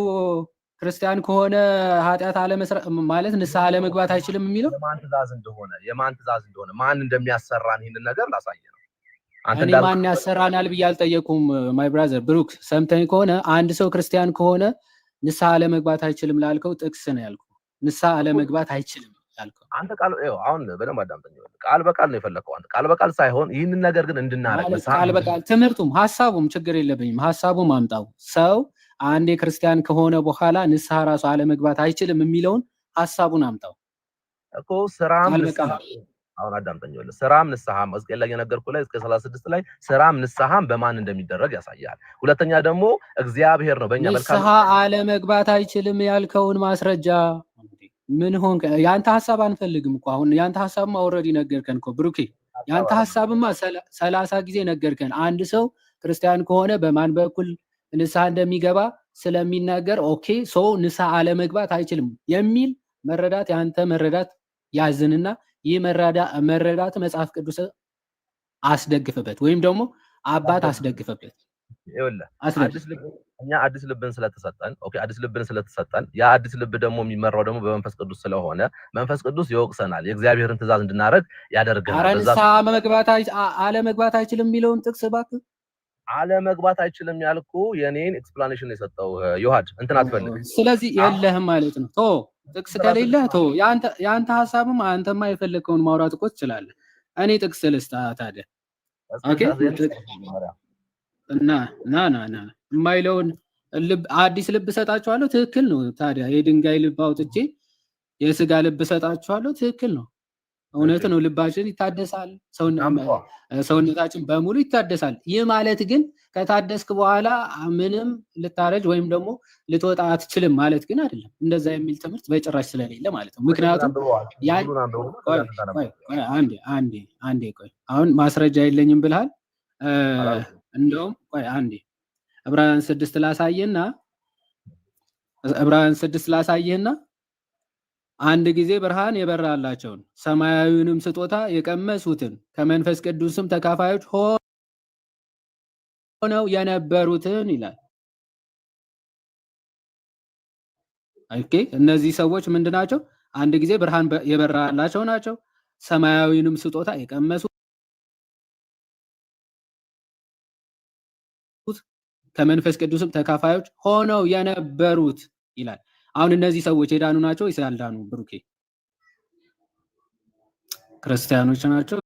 ክርስቲያን ከሆነ ኃጢአት አለመስራት ማለት ንስሐ አለመግባት አይችልም የሚለው የማን ትእዛዝ እንደሆነ ማን እንደሚያሰራን ይሄንን ነገር ላሳየ ነው። እኔ ማን ያሰራናል ብዬ አልጠየኩም። ማይ ብራዘር ብሩክ ሰምተኝ ከሆነ አንድ ሰው ክርስቲያን ከሆነ ንስሐ አለመግባት አይችልም ላልከው ጥቅስ ነው ያልኩ። ንስሐ አለመግባት አይችልም ያልከው አንተ ቃል አሁን በደንብ አዳምጠኝ። ቃል በቃል ነው የፈለከው አንተ ቃል በቃል ሳይሆን ይህንን ነገር ግን እንድናረግ ቃል በቃል ትምህርቱም ሐሳቡም ችግር የለብኝም። ሐሳቡም አምጣው። ሰው አንዴ ክርስቲያን ከሆነ በኋላ ንስሐ ራሱ አለመግባት አይችልም የሚለውን ሐሳቡን አምጣው እኮ። ስራም አሁን አዳምጠኝ። ስራም ንስሐም ሕዝቅኤል ላይ የነገርኩህ ላይ እስከ 36 ላይ ስራም ንስሐም በማን እንደሚደረግ ያሳያል። ሁለተኛ ደግሞ እግዚአብሔር ነው በእኛ መልካም ንስሐ አለመግባት አይችልም ያልከውን ማስረጃ ምን ሆንክ? ያንተ ሐሳብ አንፈልግም እኮ አሁን ያንተ ሐሳብማ ኦልሬዲ ነገርከን እኮ ብሩኬ። ያንተ ሐሳብማ 30 ጊዜ ነገርከን። አንድ ሰው ክርስቲያን ከሆነ በማን በኩል ንስሐ እንደሚገባ ስለሚናገር ኦኬ ሰው ንስሐ አለመግባት አይችልም የሚል መረዳት ያንተ መረዳት ያዝንና ይህ መረዳት መጽሐፍ ቅዱስ አስደግፈበት ወይም ደግሞ አባት አስደግፈበት። እኛ አዲስ ልብን ስለተሰጠን ኦኬ አዲስ ልብን ስለተሰጠን ያ አዲስ ልብ ደግሞ የሚመራው ደግሞ በመንፈስ ቅዱስ ስለሆነ መንፈስ ቅዱስ ይወቅሰናል። የእግዚአብሔርን ትእዛዝ እንድናረግ ያደርገናል። ንስሐ አለመግባት አይችልም የሚለውን ጥቅስ እባክህ። አለመግባት አይችልም ያልኩ የኔን ኤክስፕላኔሽን የሰጠው ዮሐድ እንትን አትፈልግ። ስለዚህ የለህም ማለት ነው። ቶ ጥቅስ ከሌለ ቶ ያንተ ሐሳብም አንተማ የፈለከውን ማውራት እኮ ትችላለህ። እኔ ጥቅስ ልስጣ ታዲያ። ኦኬ እና የማይለውን አዲስ ልብ እሰጣችኋለሁ። ትክክል ነው። ታዲያ የድንጋይ ልብ አውጥቼ የስጋ ልብ እሰጣችኋለሁ። ትክክል ነው። እውነት ነው። ልባችን ይታደሳል። ሰውነታችን በሙሉ ይታደሳል። ይህ ማለት ግን ከታደስክ በኋላ ምንም ልታረጅ ወይም ደግሞ ልትወጣ አትችልም ማለት ግን አይደለም። እንደዛ የሚል ትምህርት በጭራሽ ስለሌለ ማለት ነው። ምክንያቱም አንዴ ቆይ አሁን ማስረጃ የለኝም ብልሃል። እንደውም ቆይ አንዴ ዕብራውያን 6 ላሳየህና አንድ ጊዜ ብርሃን የበራላቸውን ሰማያዊውንም ስጦታ የቀመሱትን ከመንፈስ ቅዱስም ተካፋዮች ሆነው የነበሩትን ይላል። ኦኬ እነዚህ ሰዎች ምንድናቸው? አንድ ጊዜ ብርሃን የበራላቸው ናቸው። ሰማያዊውንም ስጦታ የቀመሱ ከመንፈስ ቅዱስም ተካፋዮች ሆነው የነበሩት ይላል። አሁን እነዚህ ሰዎች የዳኑ ናቸው ወይስ ያልዳኑ? ብሩኬ ክርስቲያኖች ናቸው።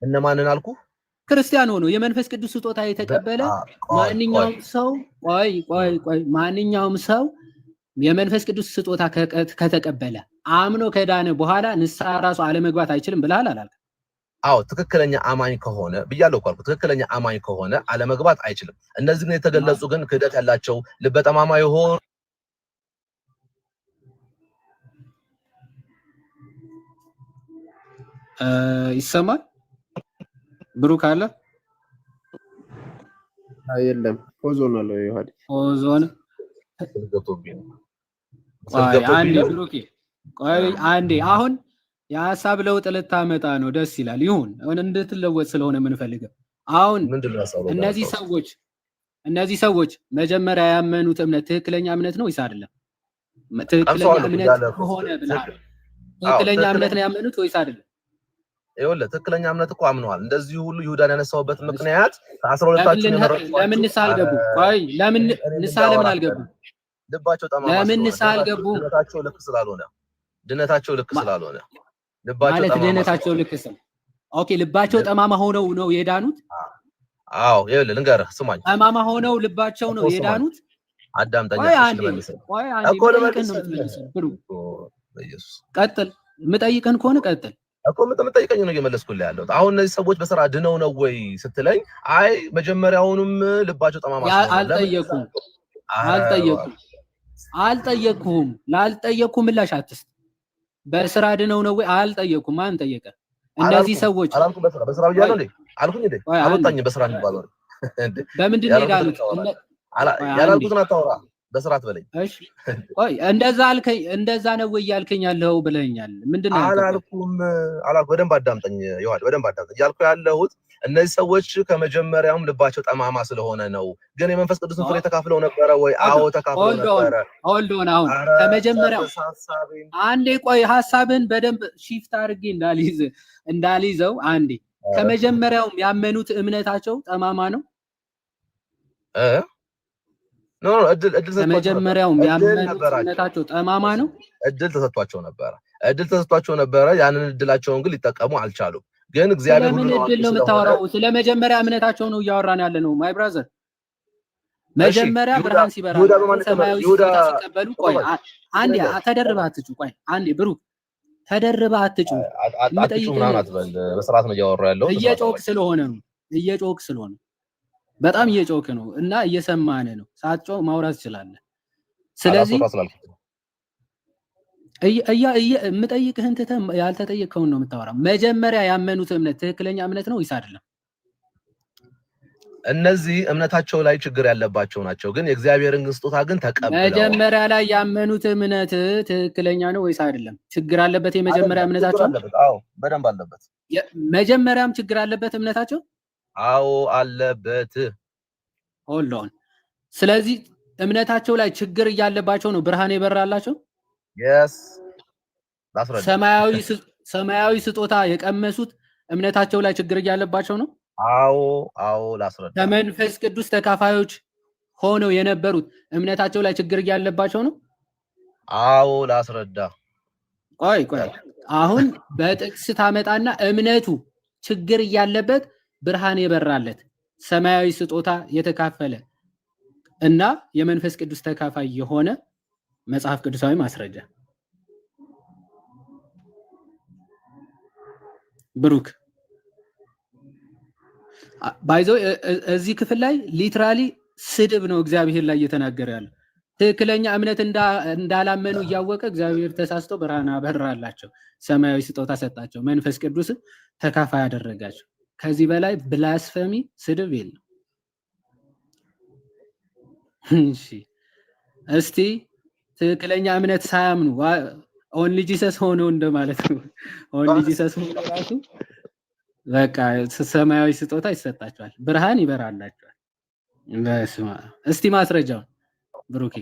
እነማንን አልኩ? ክርስቲያን ሆኖ የመንፈስ ቅዱስ ስጦታ የተቀበለ ማንኛውም ሰው ማንኛውም ሰው የመንፈስ ቅዱስ ስጦታ ከተቀበለ አምኖ ከዳነ በኋላ ንስሐ ራሱ አለመግባት አይችልም ብለሃል አላልክ? አዎ ትክክለኛ አማኝ ከሆነ ብያለሁ እኮ ትክክለኛ አማኝ ከሆነ አለመግባት አይችልም። እነዚህ ግን የተገለጹ ግን ክህደት ያላቸው ልበ ጠማማ የሆኑ ይሰማል? ብሩክ አለ? አይደለም ኦዞን አለ ይሁዲ ኦዞን አንዴ ብሩክ አንዴ አሁን የሀሳብ ለውጥ ልታመጣ ነው። ደስ ይላል። ይሁን እንድትለወጥ ስለሆነ የምንፈልገው አሁን እነዚህ ሰዎች መጀመሪያ ያመኑት እምነት ትክክለኛ እምነት ነው ወይስ አይደለም? ትክክለኛ እምነት ከሆነ ብለሃል። ትክክለኛ እምነት ነው ያመኑት ወይስ አይደለም? ይኸውልህ ትክክለኛ እምነት እኮ አምነዋል። እንደዚህ ሁሉ ይሁዳን ያነሳውበት ምክንያት ከ12ታችን ለምን ንስሐ አልገቡ? ቆይ ለምን ንስሐ ለምን አልገቡ? ልባቸው ጠማማ ለምን ንስሐ አልገቡ? ድነታቸው ልክ ስላልሆነ ማለት ድነታቸው ልክ ስም ኦኬ። ልባቸው ጠማማ ሆነው ነው የዳኑት? አዎ ይኸውልህ ልንገርህ፣ ስማኝ። ጠማማ ሆነው ልባቸው ነው የዳኑት? አዳምጠኝ እኮ ቀጥል። የምጠይቅህን ከሆነ ቀጥል እኮ የምጠይቀኝ ነው እየመለስኩልህ ያለሁት። አሁን እነዚህ ሰዎች በስራ ድነው ነው ወይ ስትለኝ፣ አይ መጀመሪያውንም ልባቸው ጠማማ አልጠየቅኩም። ላልጠየቅኩ ምላሽ አትስጥ። በስራ ድነው ነው ወይ አልጠየቅኩም። ማን ጠየቀ? እነዚህ ሰዎች አላልኩም። በስራ ብያለሁ እንዴ? አልኩኝ እንዴ? አልወጣኝም። በስራ የሚባለው በምንድን ነው የዳኑት? ያላልኩትን አታውራ። በስርዓት በለኝ። እሺ ቆይ እንደዛ ነው ወይ ያልከኝ ያለው ብለኛል። ምንድነው? አላልኩም። በደንብ አዳምጠኝ ዮሐድ፣ በደንብ አዳምጠኝ። ያልኩ ያለሁት እነዚህ ሰዎች ከመጀመሪያውም ልባቸው ጠማማ ስለሆነ ነው። ግን የመንፈስ ቅዱስን ፍሬ ተካፍለው ነበረ ወይ? አዎ ተካፍለው ነበረ። ሆልድ ኦን። አሁን ከመጀመሪያው አንዴ ቆይ፣ ሐሳብን በደንብ ሺፍት አድርጌ እንዳልይዘው አንዴ። ከመጀመሪያውም ያመኑት እምነታቸው ጠማማ ነው? ኖ እድል ከመጀመሪያውም ያመኑት እምነታቸው ጠማማ ነው? እድል ተሰጥቷቸው ነበረ። ያንን እድላቸውን ግን ሊጠቀሙ አልቻሉም። ግን እግዚአብሔር ምን እድል ነው የምታወራው? ስለ መጀመሪያ እምነታቸው ነው እያወራን ያለ ነው ማይ ብራዘር። መጀመሪያ ብርሃን ሲበራ ሰማያዊ ስጦታ ሲቀበሉ፣ ቆይ አንዴ ተደርበህ አትጩ። ቆይ አንዴ ብሩክ ተደርበህ አትጩ። በስርዓት ነው እያወራ ያለው። እየጮክ ስለሆነ በጣም እየጮክ ነው እና እየሰማን ነው። ሳትጮህ ማውራት ትችላለህ። ስለዚህ የምጠይቅህን ትተህ ያልተጠየቅከውን ነው የምታወራው። መጀመሪያ ያመኑት እምነት ትክክለኛ እምነት ነው ወይስ አይደለም? እነዚህ እምነታቸው ላይ ችግር ያለባቸው ናቸው፣ ግን የእግዚአብሔርን ስጦታ ግን ተቀብለው። መጀመሪያ ላይ ያመኑት እምነት ትክክለኛ ነው ወይስ አይደለም? ችግር አለበት የመጀመሪያ እምነታቸው? አዎ በደንብ አለበት። መጀመሪያም ችግር አለበት እምነታቸው? አዎ አለበት። ሆልድ ኦን። ስለዚህ እምነታቸው ላይ ችግር እያለባቸው ነው ብርሃን የበራላቸው? yes ሰማያዊ ስጦታ የቀመሱት እምነታቸው ላይ ችግር እያለባቸው ነው? አዎ ላስረዳ። ከመንፈስ ቅዱስ ተካፋዮች ሆነው የነበሩት እምነታቸው ላይ ችግር እያለባቸው ነው? አዎ ላስረዳ። ቆይ አሁን በጥቅስ ታመጣና እምነቱ ችግር እያለበት ብርሃን የበራለት ሰማያዊ ስጦታ የተካፈለ እና የመንፈስ ቅዱስ ተካፋይ የሆነ መጽሐፍ ቅዱሳዊ ማስረጃ ብሩክ ባይዞ እዚህ ክፍል ላይ ሊትራሊ ስድብ ነው እግዚአብሔር ላይ እየተናገረ ያለው። ትክክለኛ እምነት እንዳላመኑ እያወቀ እግዚአብሔር ተሳስቶ ብርሃን አበራላቸው፣ ሰማያዊ ስጦታ ሰጣቸው፣ መንፈስ ቅዱስ ተካፋይ አደረጋቸው። ከዚህ በላይ ብላስፈሚ ስድብ የለም። እሺ እስቲ ትክክለኛ እምነት ሳያምኑ ኦንሊ ጂሰስ ሆኖ እንደማለት ነው። ኦንሊ ጂሰስ ሆኖ ራሱ በቃ ሰማያዊ ስጦታ ይሰጣቸዋል፣ ብርሃን ይበራላቸዋል። በስማ እስቲ ማስረጃውን ብሩኬ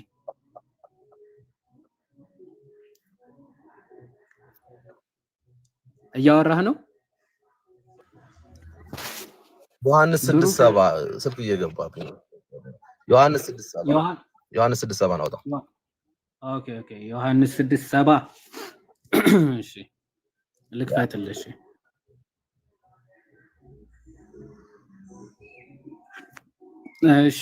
እያወራህ ነው? ዮሐንስ 6:7 ስልክ እየገባብኝ ነው። ዮሐንስ 6:7 ነው። ኦኬ ዮሐንስ 6:7 እሺ ልክፈትልሽ። እሺ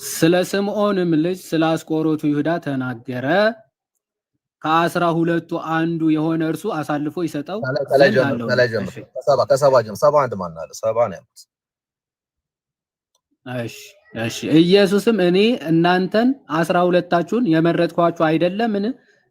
ስለ ስምዖንም ልጅ ስለ አስቆሮቱ ይሁዳ ተናገረ። ከ12ቱ አንዱ የሆነ እርሱ አሳልፎ ይሰጠው ዘንድ አለው። ከሰባ አንድ ማን አለ? ሰባ ነው ያሉት። እሺ ኢየሱስም እኔ እናንተን 12ታችሁን የመረጥኳችሁ አይደለምን?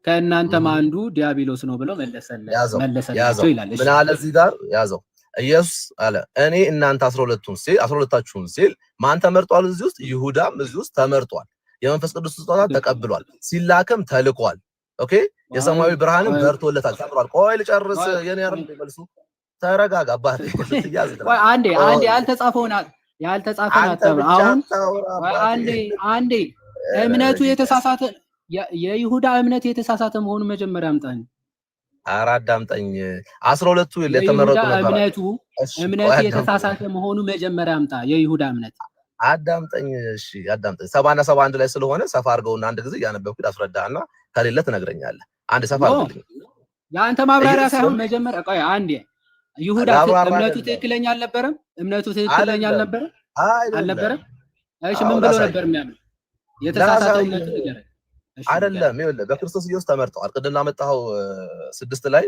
ከእናንተም አንዱ ዲያብሎስ ነው ብሎ መለሰላቸው ይላል። ምን አለ እዚህ ጋር ያዘው? ኢየሱስ አለ እኔ እናንተ 12ታችሁን ሲል ማን ተመርጧል? እዚህ ውስጥ ይሁዳም እዚህ ውስጥ ተመርጧል። የመንፈስ ቅዱስ ስጦታ ተቀብሏል። ሲላክም ተልኳል። ኦኬ የሰማያዊ ብርሃንም በርቶለታል፣ ተቀብሏል። ቆይ ልጨርስ። የኔ ያርም መልሱ። ተረጋጋ አባቴ። ቆይ አንዴ ያልተጻፈውን አታብራ። አሁን አንዴ እምነቱ የተሳሳተ የይሁዳ እምነት የተሳሳተ መሆኑን መጀመሪያ አምጣኝ። አዳምጠኝ። 12ቱ የተመረጡ ነበር። እምነቱ የተሳሳተ መሆኑ መጀመሪያ አምጣ። የይሁዳ እምነት አዳምጠኝ። እሺ አዳምጠኝ። 70 እና 71 ላይ ስለሆነ ሰፋ አድርገውና አንድ ጊዜ ያነበብኩት አስረዳህና ከሌለ ትነግረኛለህ። አንድ ሰፋ አድርግልኝ። የአንተ ማብራሪያ ሳይሆን መጀመሪያ ቆይ አንዴ ይሁዳ እምነቱ ትክክለኛ አልነበረም? እምነቱ ትክክለኛ አልነበረም? እሺ ምን ብሎ ነበር የሚያምነው? የተሳሳተ እምነቱ ነገር አይደለም። ይኸውልህ በክርስቶስ ኢየሱስ ተመርጠዋል። ቅድም ላመጣኸው 6 ላይ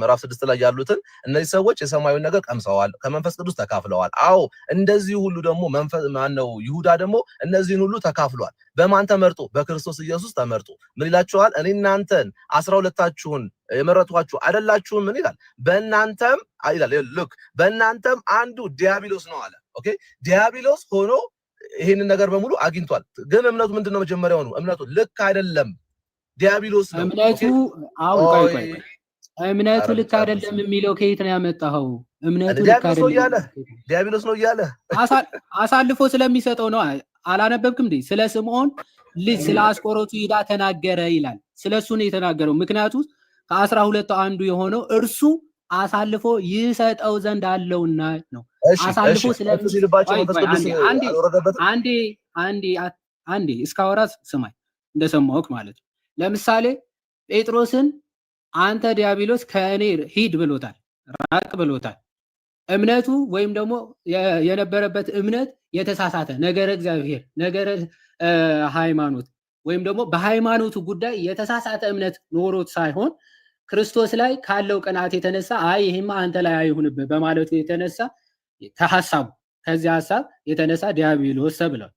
ምዕራፍ 6 ላይ ያሉትን እነዚህ ሰዎች የሰማያዊውን ነገር ቀምሰዋል፣ ከመንፈስ ቅዱስ ተካፍለዋል። አዎ እንደዚህ ሁሉ ደግሞ መንፈስ ማነው ይሁዳ ደግሞ እነዚህን ሁሉ ተካፍሏል። በማን ተመርጦ? በክርስቶስ ኢየሱስ ተመርጦ ምን ይላችኋል? እኔ እናንተን 12ታችሁን የመረጥኳችሁ አይደላችሁም? ምን ይላል? በእናንተም ይላል ልክ በእናንተም አንዱ ዲያብሎስ ነው አለ። ኦኬ ዲያብሎስ ሆኖ ይሄንን ነገር በሙሉ አግኝቷል። ግን እምነቱ ምንድነው? መጀመሪያው ነው እምነቱ ልክ አይደለም፣ ዲያብሎስ ነው እምነቱ። አሁን ቆይ እምነቱ ልክ አይደለም የሚለው ከየት ነው ያመጣኸው? እምነቱ ልክ አይደለም ዲያብሎስ ነው እያለ አሳልፎ ስለሚሰጠው ነው። አላነበብክም እንዴ? ስለ ስምዖን ልጅ ስለ አስቆሮቱ ይሁዳ ተናገረ ይላል። ስለሱ ነው የተናገረው። ምክንያቱም ከ12 አንዱ የሆነው እርሱ አሳልፎ ይሰጠው ዘንድ አለውና ነው። አሳልፎ ስለሚሰጣቸው አንዴ እስካወራ ስማኝ፣ እንደሰማሁህ ማለት ነው። ለምሳሌ ጴጥሮስን አንተ ዲያብሎስ ከእኔ ሂድ ብሎታል፣ ራቅ ብሎታል። እምነቱ ወይም ደግሞ የነበረበት እምነት የተሳሳተ ነገረ እግዚአብሔር ነገረ ሃይማኖት ወይም ደግሞ በሃይማኖቱ ጉዳይ የተሳሳተ እምነት ኖሮት ሳይሆን ክርስቶስ ላይ ካለው ቅናት የተነሳ አይ ይሄማ አንተ ላይ አይሁንብህ በማለቱ የተነሳ ከሐሳቡ ከዚህ ሐሳብ የተነሳ ዲያብሎስ ተብሏል።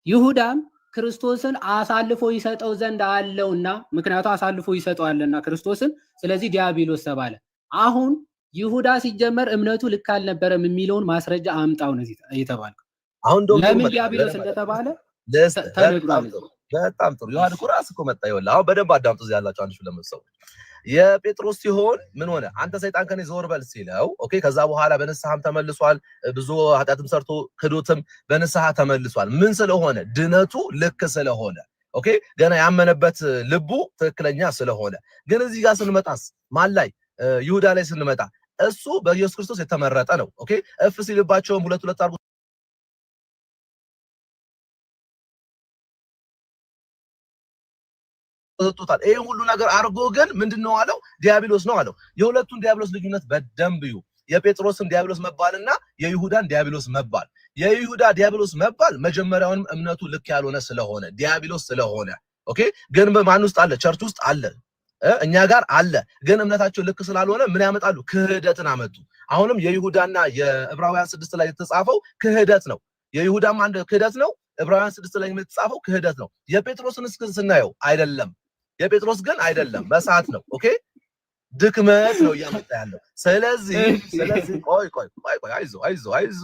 ይሁዳም ክርስቶስን አሳልፎ ይሰጠው ዘንድ አለውና ምክንያቱ አሳልፎ ይሰጠዋልና ክርስቶስን፣ ስለዚህ ዲያብሎስ ተባለ። አሁን ይሁዳ ሲጀመር እምነቱ ልክ አልነበረም የሚለውን ማስረጃ አምጣው ነው የተባለው። አሁን ለምን ዲያብሎስ እንደተባለ ተነግሯል። በጣም ጥሩ ዮሐንስ እኮ ራስህ እኮ መጣ። ይኸውልህ አሁን በደንብ አዳምጡ። እዚህ ያላችሁ አንድ ለምትሰው የጴጥሮስ ሲሆን ምን ሆነ? አንተ ሰይጣን ከኔ ዞር በል ሲለው ኦኬ። ከዛ በኋላ በንስሐም ተመልሷል። ብዙ ኃጢአትም ሰርቶ ክዶትም በንስሐ ተመልሷል። ምን ስለሆነ? ድነቱ ልክ ስለሆነ ኦኬ። ገና ያመነበት ልቡ ትክክለኛ ስለሆነ። ግን እዚህ ጋር ስንመጣስ ማን ላይ? ይሁዳ ላይ ስንመጣ እሱ በኢየሱስ ክርስቶስ የተመረጠ ነው። ኦኬ እፍ ሲልባቸውም ሁለት አድርጎ ተሰጥቶታል። ይሄ ሁሉ ነገር አድርጎ ግን ምንድነው አለው? ዲያብሎስ ነው አለው። የሁለቱን ዲያብሎስ ልዩነት በደንብ እዩ። የጴጥሮስን ዲያብሎስ መባልና የይሁዳን ዲያብሎስ መባል። የይሁዳ ዲያብሎስ መባል መጀመሪያውንም እምነቱ ልክ ያልሆነ ስለሆነ ዲያብሎስ ስለሆነ ኦኬ። ግን በማን ውስጥ አለ? ቸርች ውስጥ አለ፣ እኛ ጋር አለ። ግን እምነታቸው ልክ ስላልሆነ ምን ያመጣሉ? ክህደትን አመጡ። አሁንም የይሁዳና የዕብራውያን 6 ላይ የተጻፈው ክህደት ነው። የይሁዳም አንድ ክህደት ነው፣ ዕብራውያን 6 ላይ የተጻፈው ክህደት ነው። የጴጥሮስን እስክን ስናየው አይደለም። የጴጥሮስ ግን አይደለም፣ መሳት ነው። ኦኬ ድክመት ነው እያመጣ ያለው። ስለዚህ ቆይ አይዞ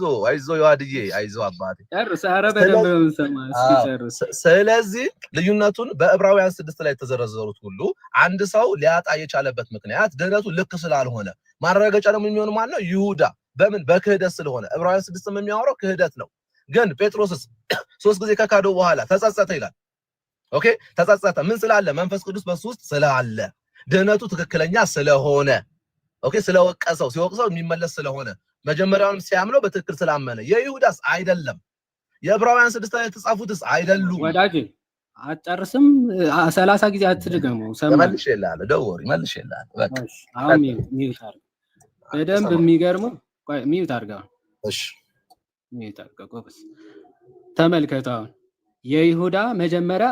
ዮሐድዬ አይዞ አባቴ ጨርስ። ኧረ በደንብ ነው የምንሰማው። እስኪ ጨርስ። ስለዚህ ልዩነቱን በዕብራውያን 6 ላይ የተዘረዘሩት ሁሉ አንድ ሰው ሊያጣ የቻለበት ምክንያት ድህነቱ ልክ ስላልሆነ ማረጋገጫ ደግሞ የሚሆነው ማን ነው? ይሁዳ። በምን? በክህደት ስለሆነ ዕብራውያን 6 የሚያወራው ክህደት ነው። ግን ጴጥሮስስ 3 ጊዜ ከካደው በኋላ ተጸጸተ ይላል። ኦኬ ተጸጸተ። ምን ስላለ? መንፈስ ቅዱስ በሱ ውስጥ ስላለ፣ ድህነቱ ትክክለኛ ስለሆነ ኦኬ ስለወቀሰው ሲወቅሰው የሚመለስ ስለሆነ መጀመሪያውንም ሲያምነው በትክክል ስላመነ። የይሁዳስ አይደለም። የዕብራውያን 6 ላይ የተጻፉትስ አይደሉም። ወዳጄ አጨርስም 30 ጊዜ አትድገመው። መልሼልሃለሁ፣ ደውሪ መልሼልሃለሁ። በቃ አሁን ሚውት አድርገው። በደንብ የሚገርመው ቆይ ሚውት አድርገው። እሺ ጎበዝ ተመልከቱ። አሁን የይሁዳ መጀመሪያ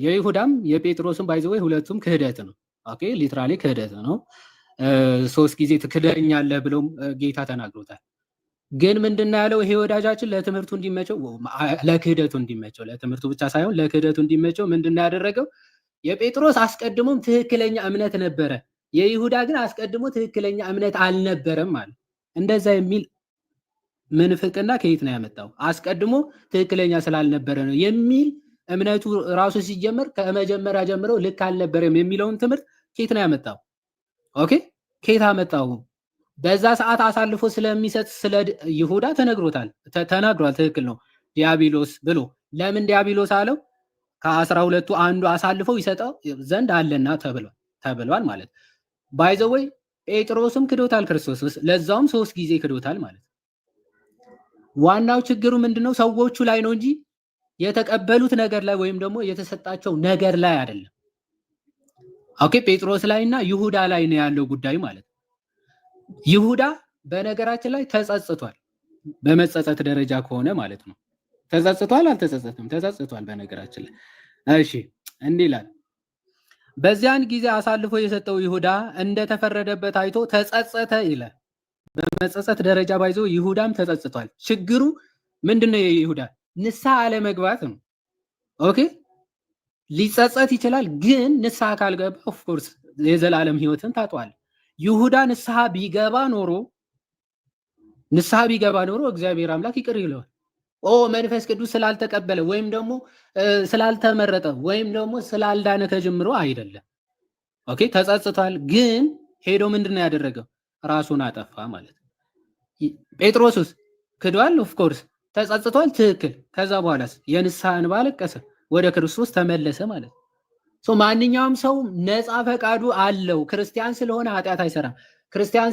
የይሁዳም የጴጥሮስም ባይዘው ሁለቱም ክህደት ነው። ኦኬ ሊትራሊ ክህደት ነው። 3 ጊዜ ትክደኛለህ ብሎም ጌታ ተናግሮታል። ግን ምንድነው ያለው? ይሄ ወዳጃችን ለትምህርቱ እንዲመቸው ለክህደቱ እንዲመቸው ለትምህርቱ ብቻ ሳይሆን ለክህደቱ እንዲመቸው ምንድነው ያደረገው? የጴጥሮስ አስቀድሞም ትክክለኛ እምነት ነበረ፣ የይሁዳ ግን አስቀድሞ ትክክለኛ እምነት አልነበረም ማለት። እንደዛ የሚል ምንፍቅና ከየት ነው ያመጣው? አስቀድሞ ትክክለኛ ስላልነበረ ነው የሚል እምነቱ ራሱ ሲጀመር ከመጀመሪያ ጀምሮ ልክ አልነበረም የሚለውን ትምህርት ከየት ነው ያመጣው? ኦኬ ከየት አመጣው? በዛ ሰዓት አሳልፎ ስለሚሰጥ ስለ ይሁዳ ተናግሯል። ትክክል ነው ዲያብሎስ ብሎ። ለምን ዲያብሎስ አለው? ከ12ቱ አንዱ አሳልፈው ይሰጠው ዘንድ አለና ተብሏል ማለት። ባይዘወይ ጴጥሮስም ክዶታል ክርስቶስ፣ ለዛውም 3 ጊዜ ክዶታል ማለት። ዋናው ችግሩ ምንድነው? ሰዎቹ ላይ ነው እንጂ የተቀበሉት ነገር ላይ ወይም ደግሞ የተሰጣቸው ነገር ላይ አይደለም። ኦኬ ጴጥሮስ ላይና ይሁዳ ላይ ነው ያለው ጉዳይ ማለት። ይሁዳ በነገራችን ላይ ተጸጽቷል፣ በመጸጸት ደረጃ ከሆነ ማለት ነው። ተጸጽቷል አልተጸጸተም? ተጸጽቷል በነገራችን ላይ። እሺ እንዲህ ይላል፣ በዚያን ጊዜ አሳልፎ የሰጠው ይሁዳ እንደተፈረደበት አይቶ ተጸጸተ ይላል። በመጸጸት ደረጃ ባይዞ ይሁዳም ተጸጽቷል። ችግሩ ምንድነው? የይሁዳ ንስሐ አለመግባት ነው። ኦኬ ሊጸጸት ይችላል፣ ግን ንስሐ ካልገባ ኦፍ ኮርስ የዘላለም ህይወትን ታጧል። ይሁዳ ንስሐ ቢገባ ኖሮ እግዚአብሔር አምላክ ይቅር ይለዋል። መንፈስ ቅዱስ ስላልተቀበለ ወይም ደግሞ ስላልተመረጠ ወይም ደግሞ ስላልዳነ ከጀምሮ አይደለም። ኦኬ ተጸጽቷል፣ ግን ሄዶ ምንድነው ያደረገው? ራሱን አጠፋ ማለት። ጴጥሮስስ ክዷል፣ ኦፍ ኮርስ ተጸጽቷል፣ ትክክል። ከዛ በኋላስ የንስሐ እንባ አለቀሰ፣ ወደ ክርስቶስ ተመለሰ ማለት። ማንኛውም ሰው ነፃ ፈቃዱ አለው። ክርስቲያን ስለሆነ ኃጢአት አይሰራም፣ ክርስቲያን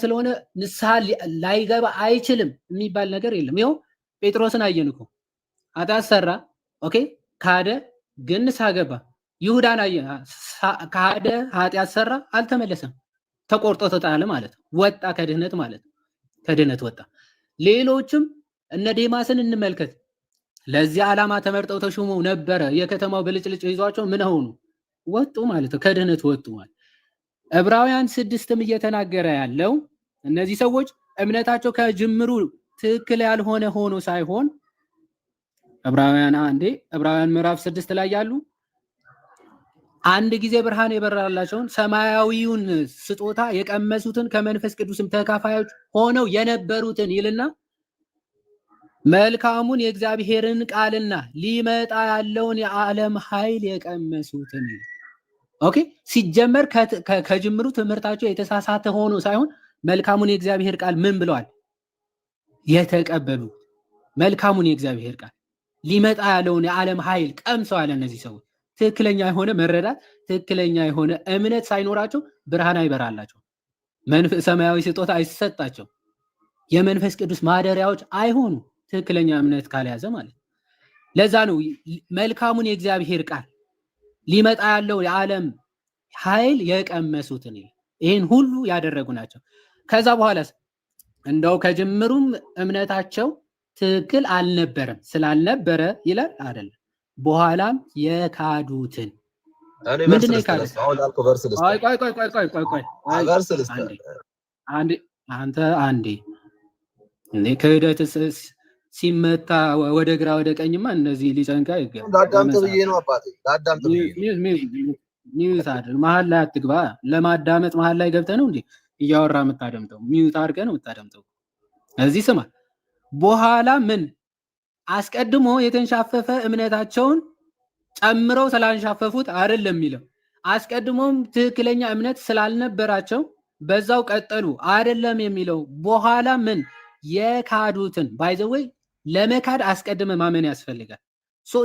ስለሆነ ንስሐ ላይገባ አይችልም የሚባል ነገር የለም። ይኸው ጴጥሮስን አየን እኮ ኃጢአት ሰራ፣ ኦኬ ካደ፣ ግን ንስሐ ገባ። ይሁዳን አየን፣ ካደ፣ ኃጢአት ሰራ፣ አልተመለሰም፣ ተቆርጦ ተጣለ ማለት ወጣ ከድህነት ማለት ከድህነት ወጣ። ሌሎችም እነ ዴማስን እንመልከት። ለዚህ ዓላማ ተመርጠው ተሹመው ነበረ። የከተማው ብልጭልጭ ይዟቸው ምን ሆኑ? ወጡ ማለት ነው፣ ከድህነት ወጡ ማለት። ዕብራውያን 6ም እየተናገረ ያለው እነዚህ ሰዎች እምነታቸው ከጅምሩ ትክክል ያልሆነ ሆኖ ሳይሆን ዕብራውያን ምዕራፍ 6 ላይ ያሉ አንድ ጊዜ ብርሃን የበራላቸውን ሰማያዊውን ስጦታ የቀመሱትን ከመንፈስ ቅዱስም ተካፋዮች ሆነው የነበሩትን ይልና መልካሙን የእግዚአብሔርን ቃልና ሊመጣ ያለውን የዓለም ኃይል የቀመሱትን። ኦኬ ሲጀመር ከጅምሩ ትምህርታቸው የተሳሳተ ሆኖ ሳይሆን መልካሙን የእግዚአብሔር ቃል ምን ብለዋል? የተቀበሉ መልካሙን የእግዚአብሔር ቃል ሊመጣ ያለውን የዓለም ኃይል ቀምሰዋል። እነዚህ ሰዎች ትክክለኛ የሆነ መረዳት፣ ትክክለኛ የሆነ እምነት ሳይኖራቸው ብርሃን አይበራላቸው፣ ሰማያዊ ስጦታ አይሰጣቸው፣ የመንፈስ ቅዱስ ማደሪያዎች አይሆኑ ትክክለኛ እምነት ካልያዘ ማለት። ለዛ ነው መልካሙን የእግዚአብሔር ቃል ሊመጣ ያለው የዓለም ኃይል የቀመሱትን ይህን ሁሉ ያደረጉ ናቸው። ከዛ በኋላስ እንደው ከጅምሩም እምነታቸው ትክክል አልነበረም ስላልነበረ ይላል አይደለም። በኋላም የካዱትን ምንድን ነው የካዱት? አንዴ ክህደት ሲመታ ወደ ግራ ወደ ቀኝማ እነዚህ ሊጨንቃ ይገባል። መሀል ላይ አትግባ። ለማዳመጥ መሀል ላይ ገብተህ ነው እንዴ እያወራ የምታደምጠው? ሚዩት አድርገህ ነው የምታደምጠው። እዚህ ስማ። በኋላ ምን አስቀድሞ የተንሻፈፈ እምነታቸውን ጨምረው ስላንሻፈፉት አይደለም የሚለው። አስቀድሞም ትክክለኛ እምነት ስላልነበራቸው በዛው ቀጠሉ አይደለም የሚለው። በኋላ ምን የካዱትን ባይዘወይ ለመካድ አስቀድመ ማመን ያስፈልጋል።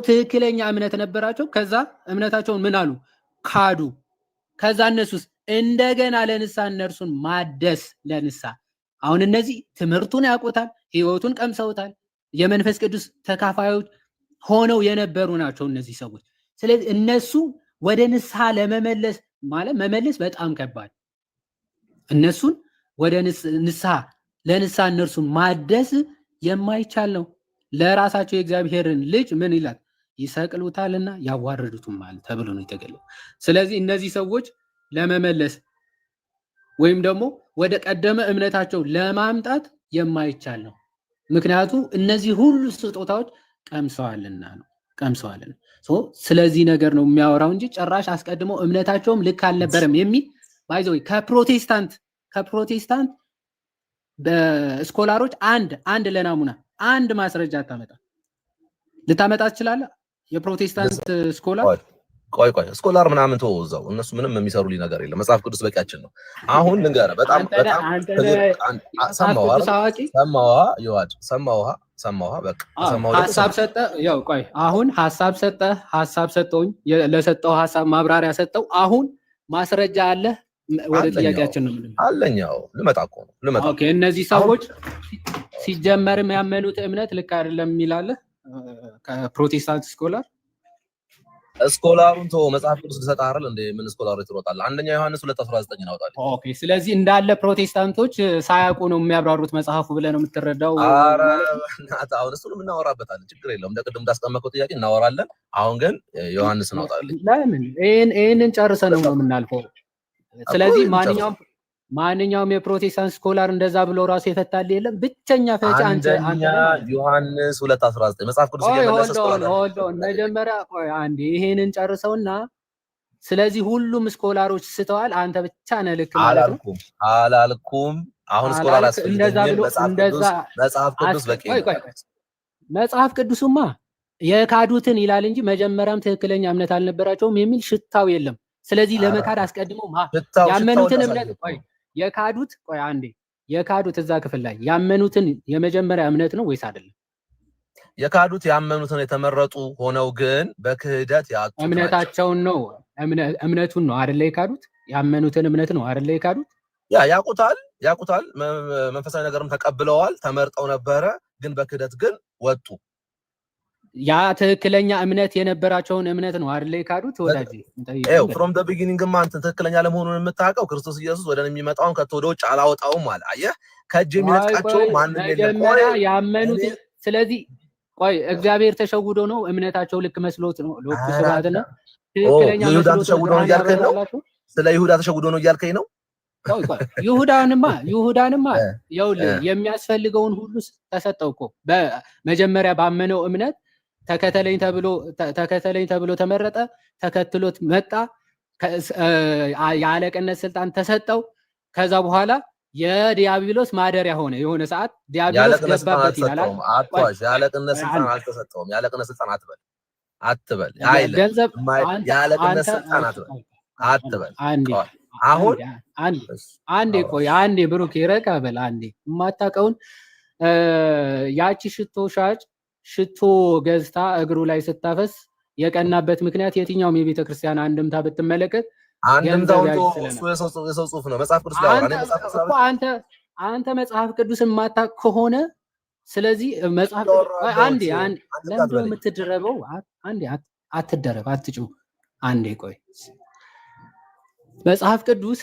ትክክለኛ እምነት ነበራቸው። ከዛ እምነታቸውን ምን አሉ? ካዱ። ከዛ እነሱስ እንደገና ለንሳ እነርሱን ማደስ ለንሳ። አሁን እነዚህ ትምህርቱን ያውቁታል፣ ህይወቱን ቀምሰውታል፣ የመንፈስ ቅዱስ ተካፋዮች ሆነው የነበሩ ናቸው እነዚህ ሰዎች። ስለዚህ እነሱ ወደ ንስሐ ለመመለስ ማለት መመለስ በጣም ከባድ፣ እነሱን ወደ ንስሐ ለንስሐ እነርሱን ማደስ የማይቻል ነው። ለራሳቸው የእግዚአብሔርን ልጅ ምን ይላል? ይሰቅሉታልና ያዋርዱታል ተብሎ ነው የተገለጸው። ስለዚህ እነዚህ ሰዎች ለመመለስ ወይም ደግሞ ወደ ቀደመ እምነታቸው ለማምጣት የማይቻል ነው። ምክንያቱም እነዚህ ሁሉ ስጦታዎች ቀምሰዋልና ነው። ስለዚህ ነገር ነው የሚያወራው እንጂ ጭራሽ አስቀድሞ እምነታቸውም ልክ አልነበረም የሚል ባይዘው ከፕሮቴስታንት በስኮላሮች አንድ ለናሙና አንድ ማስረጃ ልታመጣ ትችላለህ? የፕሮቴስታንት ስኮላር ቆይ ስኮላር ምናምን ተወው እዛው፣ እነሱ ምንም የሚሰሩልኝ ነገር የለም። መጽሐፍ ቅዱስ በቂያችን ነው። አሁን ልንገርህ፣ በጣም ሰማዋ በቃ ሀሳብ ሰጠ። ያው ቆይ አሁን ሀሳብ ሰጠውኝ፣ ለሰጠው ሀሳብ ማብራሪያ ሰጠው። አሁን ማስረጃ አለ? ወደ ጥያቄያችን ነው አለኛው። ልመጣ እኮ ነው። ኦኬ። እነዚህ ሰዎች ሲጀመርም ያመኑት እምነት ልክ አይደለም የሚላለ ከፕሮቴስታንት ስኮላሩን ተወው። መጽሐፍ ቅዱስ ልሰጥህ አይደል እንዴ? ምን ስኮላሩ ትሮጣለህ? አንደኛ ዮሐንስ 2:19 አውጣልኝ። ኦኬ። ስለዚህ እንዳለ ፕሮቴስታንቶች ሳያውቁ ነው የሚያብራሩት መጽሐፉ ብለህ ነው የምትረዳው? ኧረ እናትህ፣ አሁን እሱንም እናወራበታለን፣ ችግር የለውም። እንደ ቅድም እንዳስቀመጥከው ጥያቄ እናወራለን። አሁን ግን ዮሐንስን አውጣልኝ። ለምን ይሄንን ጨርሰን ነው የምናልፈው? ስለዚህ ማንኛውም የፕሮቴስታንት ስኮላር እንደዛ ብሎ ራሱ የፈታል የለም። ብቸኛ ፈጪ አንደኛ ዮሐንስ 2:19 መጽሐፍ ቅዱስ እየመለሰ መጀመሪያ ቆይ አንዴ ይሄንን ጨርሰውና፣ ስለዚህ ሁሉም ስኮላሮች ስተዋል፣ አንተ ብቻ ነህ ልክ ማለት ነው። አላልኩም። አሁን ስኮላር አስፈልገኝ። መጽሐፍ ቅዱስ በቂ ነው። መጽሐፍ ቅዱስማ የካዱትን ይላል እንጂ መጀመሪያም ትክክለኛ እምነት አልነበራቸውም የሚል ሽታው የለም። ስለዚህ ለመካድ አስቀድሞ ያመኑትን እምነት የካዱት እዛ ክፍል ላይ ያመኑትን የመጀመሪያ እምነት ነው ወይስ አይደለም? የካዱት ያመኑትን የተመረጡ ሆነው ግን በክህደት ያጡ እምነታቸውን ነው እምነቱን ነው አይደለ የካዱት? ያመኑትን እምነት ነው አይደለ የካዱት? ያቁታል። መንፈሳዊ ነገርም ተቀብለዋል፣ ተመርጠው ነበረ፣ ግን በክህደት ግን ወጡ። ያ ትክክለኛ እምነት የነበራቸውን እምነት ነው አይደል የካዱት? ወዳጅ ፍሮም ዘ ቢጊኒንግ አንተ ትክክለኛ ለመሆኑን የምታውቀው ክርስቶስ ኢየሱስ ወደ የሚመጣውን ከቶ ወደ ውጭ አላወጣውም አለ። አየህ፣ ከእጅ የሚነጥቃቸው ማንም የለም። ያመኑት ስለዚህ ቆይ እግዚአብሔር ተሸውዶ ነው እምነታቸው ልክ መስሎት ነው ለወጡ ስራትና ትክክለኛ ይሁዳ ተሸውዶ ነው እያልከኝ ነው? ስለ ይሁዳ ተሸውዶ ነው እያልከኝ ነው? ይሁዳንማ ይኸውልህ የሚያስፈልገውን ሁሉ ተሰጠው እኮ በመጀመሪያ ባመነው እምነት ተከተለኝ ተብሎ ተመረጠ፣ ተከትሎት መጣ፣ የአለቅነት ስልጣን ተሰጠው። ከዛ በኋላ የዲያብሎስ ማደሪያ ሆነ። የሆነ ሰዓት ዲያብሎስ ገባበት ይላል። የአለቅነት ስልጣን አልተሰጠውም። የአለቅነት ስልጣን አትበል። የአለቅነት ስልጣን አትበል። አሁን አንዴ ብሩክ ይረጋ በል። አንዴ የማታውቀውን ያቺ ሽቶ ሻጭ ሽቶ ገዝታ እግሩ ላይ ስታፈስ የቀናበት ምክንያት የትኛውም የቤተ ክርስቲያን አንድምታ ብትመለከት የሰው ጽሑፍ ነው። መጽሐፍ ቅዱስ ላይ አንተ መጽሐፍ ቅዱስን ማታውቅ ከሆነ ስለዚህ መጽሐፍ ለምንድን ነው የምትደረበው? አንዴ አትደረብ፣ አትጩህ። አንዴ ቆይ። መጽሐፍ ቅዱስ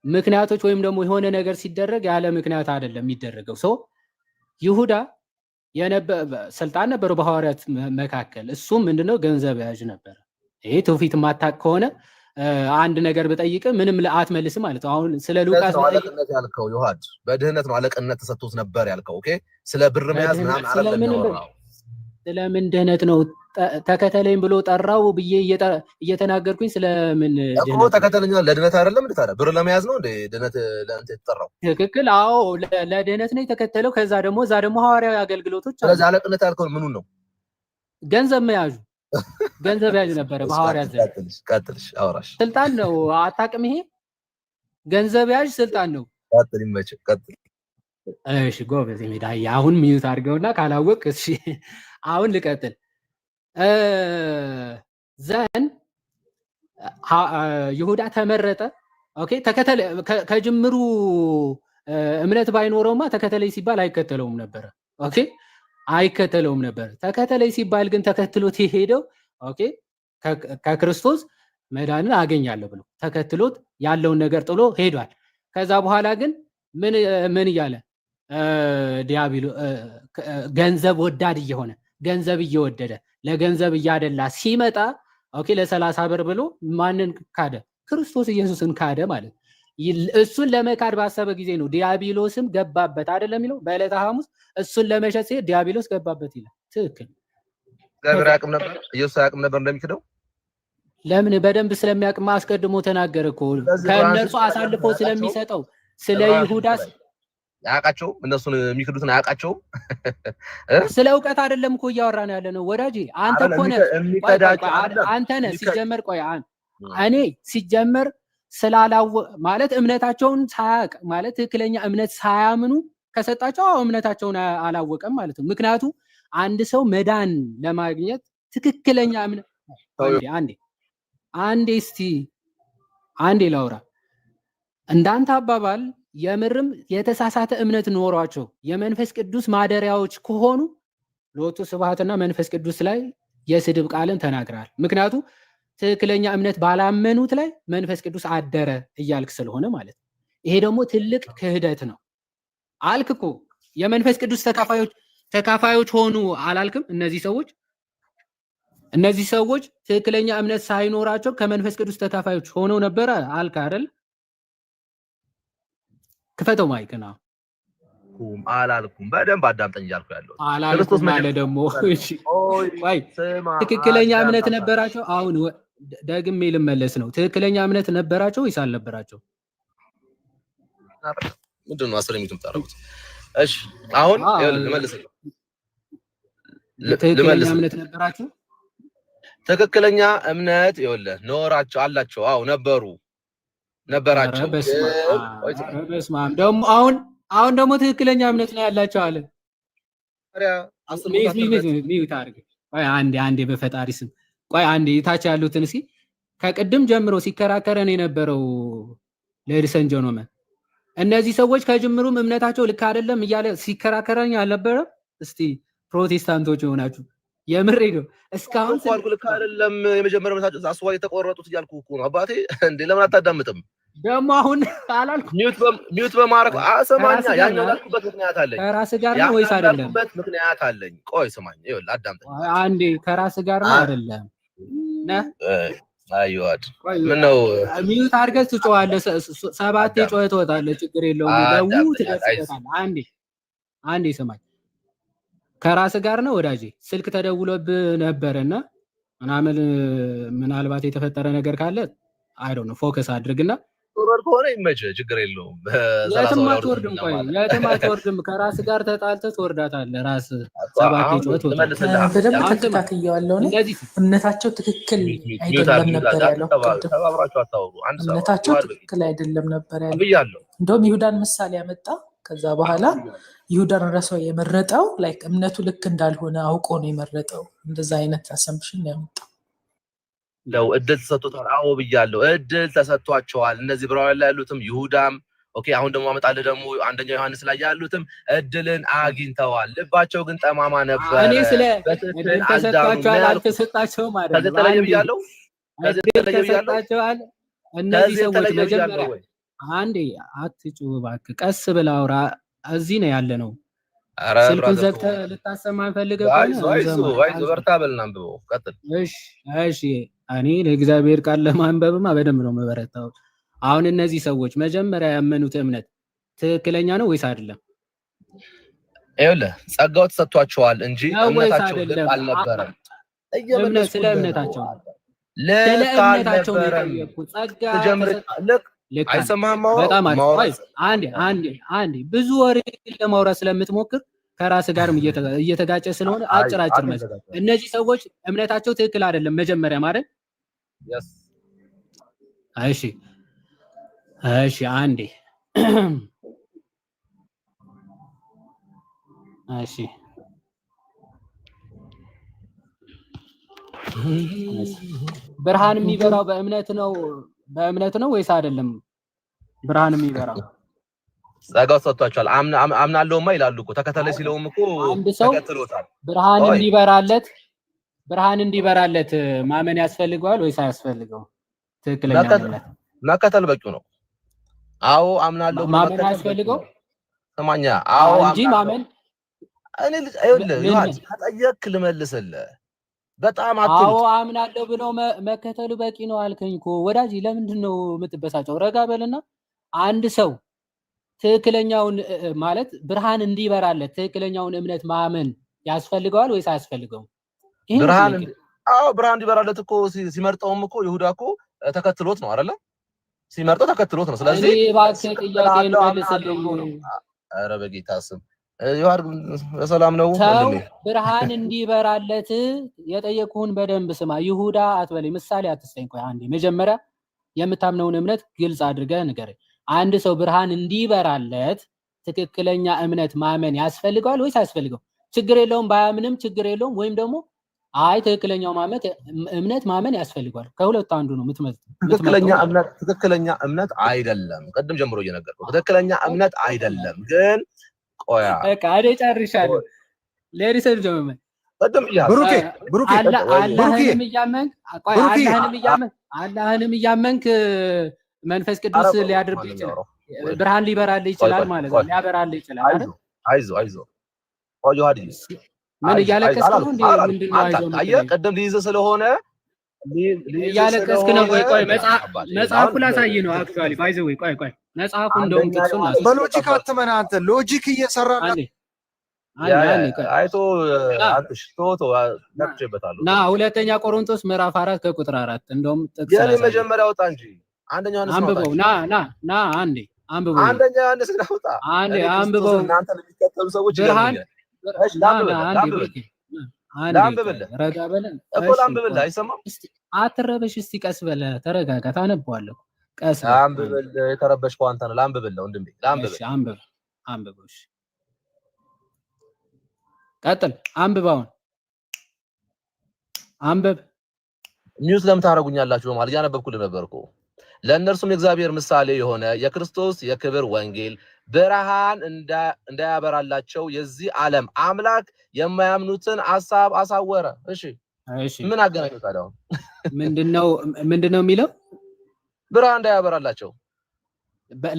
ምክንያቶች ወይም ደግሞ የሆነ ነገር ሲደረግ ያለ ምክንያት አይደለም የሚደረገው። ሰው ይሁዳ ስልጣን ነበረው በሐዋርያት መካከል። እሱም ምንድነው ገንዘብ ያዥ ነበረ። ይሄ ትውፊት ማታቅ ከሆነ አንድ ነገር ብጠይቅ ምንም አትመልስም ማለት ነው። አሁን ስለ ሉቃስ አለቅነት ያልከው ዮሐድ በድህነት ነው አለቅነት ተሰጥቶት ነበር ያልከው። ኦኬ፣ ስለ ብር መያዝ ምናምን አይደለም። ስለምን ድህነት ነው? ተከተለኝ ብሎ ጠራው ብዬ እየተናገርኩኝ ስለምን ድህነት ተከተለኝ? ለድህነት አይደለም እንዴ? ታዲያ ብር ለመያዝ ነው እንዴ ድህነት ለአንተ የተጠራው? ትክክል። አዎ ለድህነት ነው የተከተለው። ከዛ ደግሞ ሐዋርያዊ አገልግሎቶች። ስለዚህ አለቅነት ያልከው ምኑን ነው? ገንዘብ መያዙ ገንዘብ ያዥ ነበረ በሐዋርያት ዘንድ። ቀጥልሽ አውራሽ ስልጣን ነው። አታውቅም? ይሄ ገንዘብ ያዥ ስልጣን ነው። ቀጥል፣ ይመችህ፣ ቀጥል። እሺ ጎበዝ ሜዳ። አሁን ሚዩት አድርገውና ካላወቅ እሺ አሁን ልቀጥል። ዘን ይሁዳ ተመረጠ። ኦኬ፣ ከጅምሩ እምነት ባይኖረውማ ተከተለኝ ሲባል አይከተለውም ነበር። ኦኬ፣ አይከተለውም ነበር። ተከተለኝ ሲባል ግን ተከትሎት የሄደው ኦኬ ከክርስቶስ መዳንን አገኛለሁ ብሎ ተከትሎት ያለውን ነገር ጥሎ ሄዷል። ከዛ በኋላ ግን ምን እያለ ዲያብሎ ገንዘብ ወዳድ እየሆነ ገንዘብ እየወደደ ለገንዘብ እያደላ ሲመጣ ኦኬ ለ30 ብር ብሎ ማንን ካደ? ክርስቶስ ኢየሱስን ካደ ማለት። እሱን ለመካድ ባሰበ ጊዜ ነው ዲያብሎስም ገባበት አይደለም የሚለው በዕለተ ሐሙስ እሱን ለመሸጥ ሲሄድ ዲያብሎስ ገባበት ይላል። ትክክል። እግዚአብሔር ያቅም ነበር፣ ኢየሱስ ያቅም ነበር እንደሚክደው። ለምን? በደንብ ስለሚያቅም አስቀድሞ ተናገረ እኮ ከእነርሱ አሳልፎ ስለሚሰጠው ስለ ይሁዳስ ያቃቸው እነሱን የሚክዱትን አያውቃቸውም። ስለ እውቀት አይደለም እኮ እያወራን ያለ ነው ወዳጄ። አንተ እኮ ነህ አንተ ነህ ሲጀመር። ቆይ እኔ ሲጀመር ስላላወ ማለት እምነታቸውን ሳያውቅ ማለት ትክክለኛ እምነት ሳያምኑ ከሰጣቸው እምነታቸውን አላወቀም ማለት ነው። ምክንያቱም አንድ ሰው መዳን ለማግኘት ትክክለኛ እምነት አንዴ ላውራ። እንዳንተ አባባል የምርም የተሳሳተ እምነት ኖሯቸው የመንፈስ ቅዱስ ማደሪያዎች ከሆኑ ሎቱ ስብሐትና መንፈስ ቅዱስ ላይ የስድብ ቃልን ተናግራል። ምክንያቱም ትክክለኛ እምነት ባላመኑት ላይ መንፈስ ቅዱስ አደረ እያልክ ስለሆነ ማለት ነው። ይሄ ደግሞ ትልቅ ክህደት ነው። አልክ እኮ የመንፈስ ቅዱስ ተካፋዮች ሆኑ አላልክም? እነዚህ ሰዎች ትክክለኛ እምነት ሳይኖራቸው ከመንፈስ ቅዱስ ተካፋዮች ሆነው ነበረ አልክ አይደል? ክፈተው ማይክና አላልኩም። በደንብ አዳምጠኝ እያልኩ ያለው ክርስቶስ ማለት ደግሞ ወይ ትክክለኛ እምነት ነበራቸው። አሁን ደግሜ ልመለስ ነው። ትክክለኛ እምነት ነበራቸው ወይስ አልነበራቸው? ምንድን ነው 10 ሚኒት የምታደርጉት? እሺ አሁን ልመልስ። ትክክለኛ እምነት ነበራቸው። ትክክለኛ እምነት ይኸውልህ ኖራቸው አላቸው። አዎ ነበራቸው። በስማም ደግሞ አሁን ደግሞ ትክክለኛ እምነት ነው ያላቸው አለ። ሚዩት አድርግ። ቆይ አንዴ በፈጣሪ ስም ቆይ አንዴ የታች ያሉትን እስኪ ከቅድም ጀምሮ ሲከራከረን የነበረው ለሪሰን ጆኖመ እነዚህ ሰዎች ከጅምሩም እምነታቸው ልክ አይደለም እያለ ሲከራከረን ያልነበረ? እስቲ ፕሮቴስታንቶች የሆናችሁ የምሬ ነው እስካሁን ልክ አይደለም የመጀመሪያ እምነታቸው አስዋይ የተቆረጡት እያልኩ እኮ ነው አባቴ። እንዴ ለምን አታዳምጥም? ደግሞ አሁን አላልኩ ሚዩት በማድረግ አሰማኛ። ያኛው ያልኩበት ምክንያት አለኝ። ከራስ ጋር ነው ወይስ አይደለም? ያልኩበት ምክንያት አለኝ። ቆይ ስማኝ፣ ይኸውልህ አዳምጠኝ አንዴ። ከራስ ጋር ነው አይደለም? አይዋድ ምን ነው ሚዩት አድርገህ ትጮኻለህ። 7 ጮኸህ ትወጣለህ። ችግር የለውም። ደው ትደርሳለህ። አንዴ ስማኝ። ከራስ ጋር ነው ወዳጄ። ስልክ ተደውሎብህ ነበርና ምናልባት የተፈጠረ ነገር ካለ አይ ዶንት ኖ ፎከስ አድርግና ጦር ከሆነ ይመችህ፣ ችግር የለውም። የትም አትወርድም። ቆይ የትም አትወርድም። ከራስ ጋር ተጣልተህ ትወርዳታለህ። ራስ 7 ጮኸህ ትወጣለህ። በደንብ ተከታትየዋለሁ። እምነታቸው ትክክል አይደለም ነበር ያለው። ተባብራችሁ አታውሩ። አንድ ሰው እምነታቸው ትክክል አይደለም ነበር ያለው። እንደውም ይሁዳን ምሳሌ ያመጣ። ከዛ በኋላ ይሁዳን ራስዎ የመረጠው ላይክ እምነቱ ልክ እንዳልሆነ አውቆ ነው የመረጠው። እንደዛ አይነት አሰምፕሽን ነው ያመጣው። እድል ተሰጥቷል። አዎ ብያለሁ፣ እድል ተሰጥቷቸዋል። እነዚህ ብራውያን ላይ ያሉትም ይሁዳም ኦኬ። አሁን ደግሞ አመጣልህ ደግሞ አንደኛው ዮሐንስ ላይ ያሉትም እድልን አግኝተዋል። ልባቸው ግን ጠማማ ነበር። እኔ ስለ እድል ተሰጥቷቸዋል አልተሰጣቸውም አይደለም። ተሰጥቷቸዋል። እነዚህ ሰዎች መጀመሪያ አንዴ አትጩህ እባክህ፣ ቀስ ብለህ አውራ። እዚህ ነው ያለ ነው። ስልኩን ዘግተህ ልታሰማን ፈልገህ አይዞህ በርታ በልና አንብበው። ቀጥል። እሺ እኔ ለእግዚአብሔር ቃል ለማንበብማ በደንብ ነው የምበረታው። አሁን እነዚህ ሰዎች መጀመሪያ ያመኑት እምነት ትክክለኛ ነው ወይስ አይደለም? ይኸውልህ ጸጋው ተሰጥቷቸዋል እንጂ እምነታቸው ልክ አልነበረም። ስለ እምነታቸው ነው የጠየኩት። ጸጋ ልክ አይሰማህም? አንዴ ብዙ ወሬ ለማውራት ስለምትሞክር ከራስ ጋርም እየተጋጨ ስለሆነ አጭር መልስ። እነዚህ ሰዎች እምነታቸው ትክክል አይደለም መጀመሪያ ማለት እሺ አንዴ ብርሃን የሚበራው በእምነት ነው ወይስ አይደለም? ብርሃን የሚበራው ጸጋው ተሰጥቷቸዋል። አምናለሁማ ይላሉ እኮ ተከተለ ሲለውም እኮ ተከትሎታል። ብርሃን እንዲበራለት ማመን ያስፈልገዋል ወይስ አያስፈልገው? ትክክለኛ እምነት መከተል በቂው ነው። አዎ አምናለሁ። ማመን ያስፈልገው ሰማኛ አዎ እንጂ ማመን እኔ አይደለም ዮሐንስ ከጠየቅክ ልመልስልህ በጣም አትልጥ አዎ አምናለሁ ብሎ መከተሉ በቂ ነው አልከኝ እኮ ወዳጅ ለምንድን ነው የምትበሳጨው ረጋ በልና አንድ ሰው ትክክለኛውን ማለት ብርሃን እንዲበራለት ትክክለኛውን እምነት ማመን ያስፈልገዋል ወይስ አያስፈልገውም ብርሃን እንዲበራለት እኮ ሲመርጠውም እኮ ይሁዳ እኮ ተከትሎት ነው አይደለ ሲመርጠው ተከትሎት ነው ስለዚህ እባክህ ጥያቄን መልስልኝ ኧረ በጌታ ስም ዮሐንስ በሰላም ነው ሰው ብርሃን እንዲበራለት የጠየቁህን በደንብ ስማ ይሁዳ አትበለኝ ምሳሌ አትስጠኝ ቆይ አንዴ መጀመሪያ የምታምነውን እምነት ግልጽ አድርገህ ንገረኝ አንድ ሰው ብርሃን እንዲበራለት ትክክለኛ እምነት ማመን ያስፈልገዋል ወይስ አያስፈልገው ችግር የለውም ባያምንም ችግር የለውም ወይም ደግሞ አይ ትክክለኛው እምነት ማመን ያስፈልገዋል ከሁለቱ አንዱ ነው ትክክለኛ እምነት አይደለም ቀደም ጀምሮ እየነገርኩ ትክክለኛ እምነት አይደለም ግን ቆያ በቃ አዴ ጨርሻለሁ ሌሪሰን ጀመመ ቀደም ብሩኬ አላህንም እያመንክ መንፈስ ቅዱስ ሊያድርብህ ይችላል ብርሃን ሊበራልህ ይችላል ማለት ነው ሊያበራልህ ይችላል አይደል አይዞ ቆዩ ሀዲስ ምን እያለቀስክ ነው እንዴ ምንድነው አይዞህ አየህ ቀደም ሊይዝ ስለሆነ እያለቀስክ ነው ቆይ መጽሐፉ ላሳይ ነው አክቹአሊ ባይዘ ቆይ መጽሐፉ እንደውም ጥቅሱን ላሳይ በሎጂክ አትመና አንተ ሎጂክ እየሰራ አይቶ አንተሽ ቶቶ ነጥቼበታለሁ ና ሁለተኛ ቆሮንቶስ ምዕራፍ 4 ከቁጥር 4 እንደውም ጥቅስ ያኔ መጀመሪያ ወጣ እንጂ አንደኛው አንስ አንብበው ና አንዴ አንብበው አንደኛው አንስ ወጣ አንዴ አንብበው እናንተ ለሚከተሉ ሰዎች ብርሃን እሺ ላምብልህ ረጋ በለን እኮ ላምብልህ አይሰማም እስቲ አትረበሽ እስቲ ቀስ በለ ተረጋጋ ታነባዋለሁ ቀስ ላምብልህ የተረበሽከው አንተ ነህ ላምብልህ ወንድሜ ላምብልህ እሺ አንብበው እሺ ቀጥል አንብባውን አንብብ ሚውት ለምን ታረጉኛላችሁ በማለት ያነበብኩልህ ነበርኩ ለእነርሱም የእግዚአብሔር ምሳሌ የሆነ የክርስቶስ የክብር ወንጌል ብርሃን እንዳያበራላቸው የዚህ ዓለም አምላክ የማያምኑትን ሐሳብ አሳወረ እሺ ምን አገናኘው ታዲያ ምንድነው የሚለው ብርሃን እንዳያበራላቸው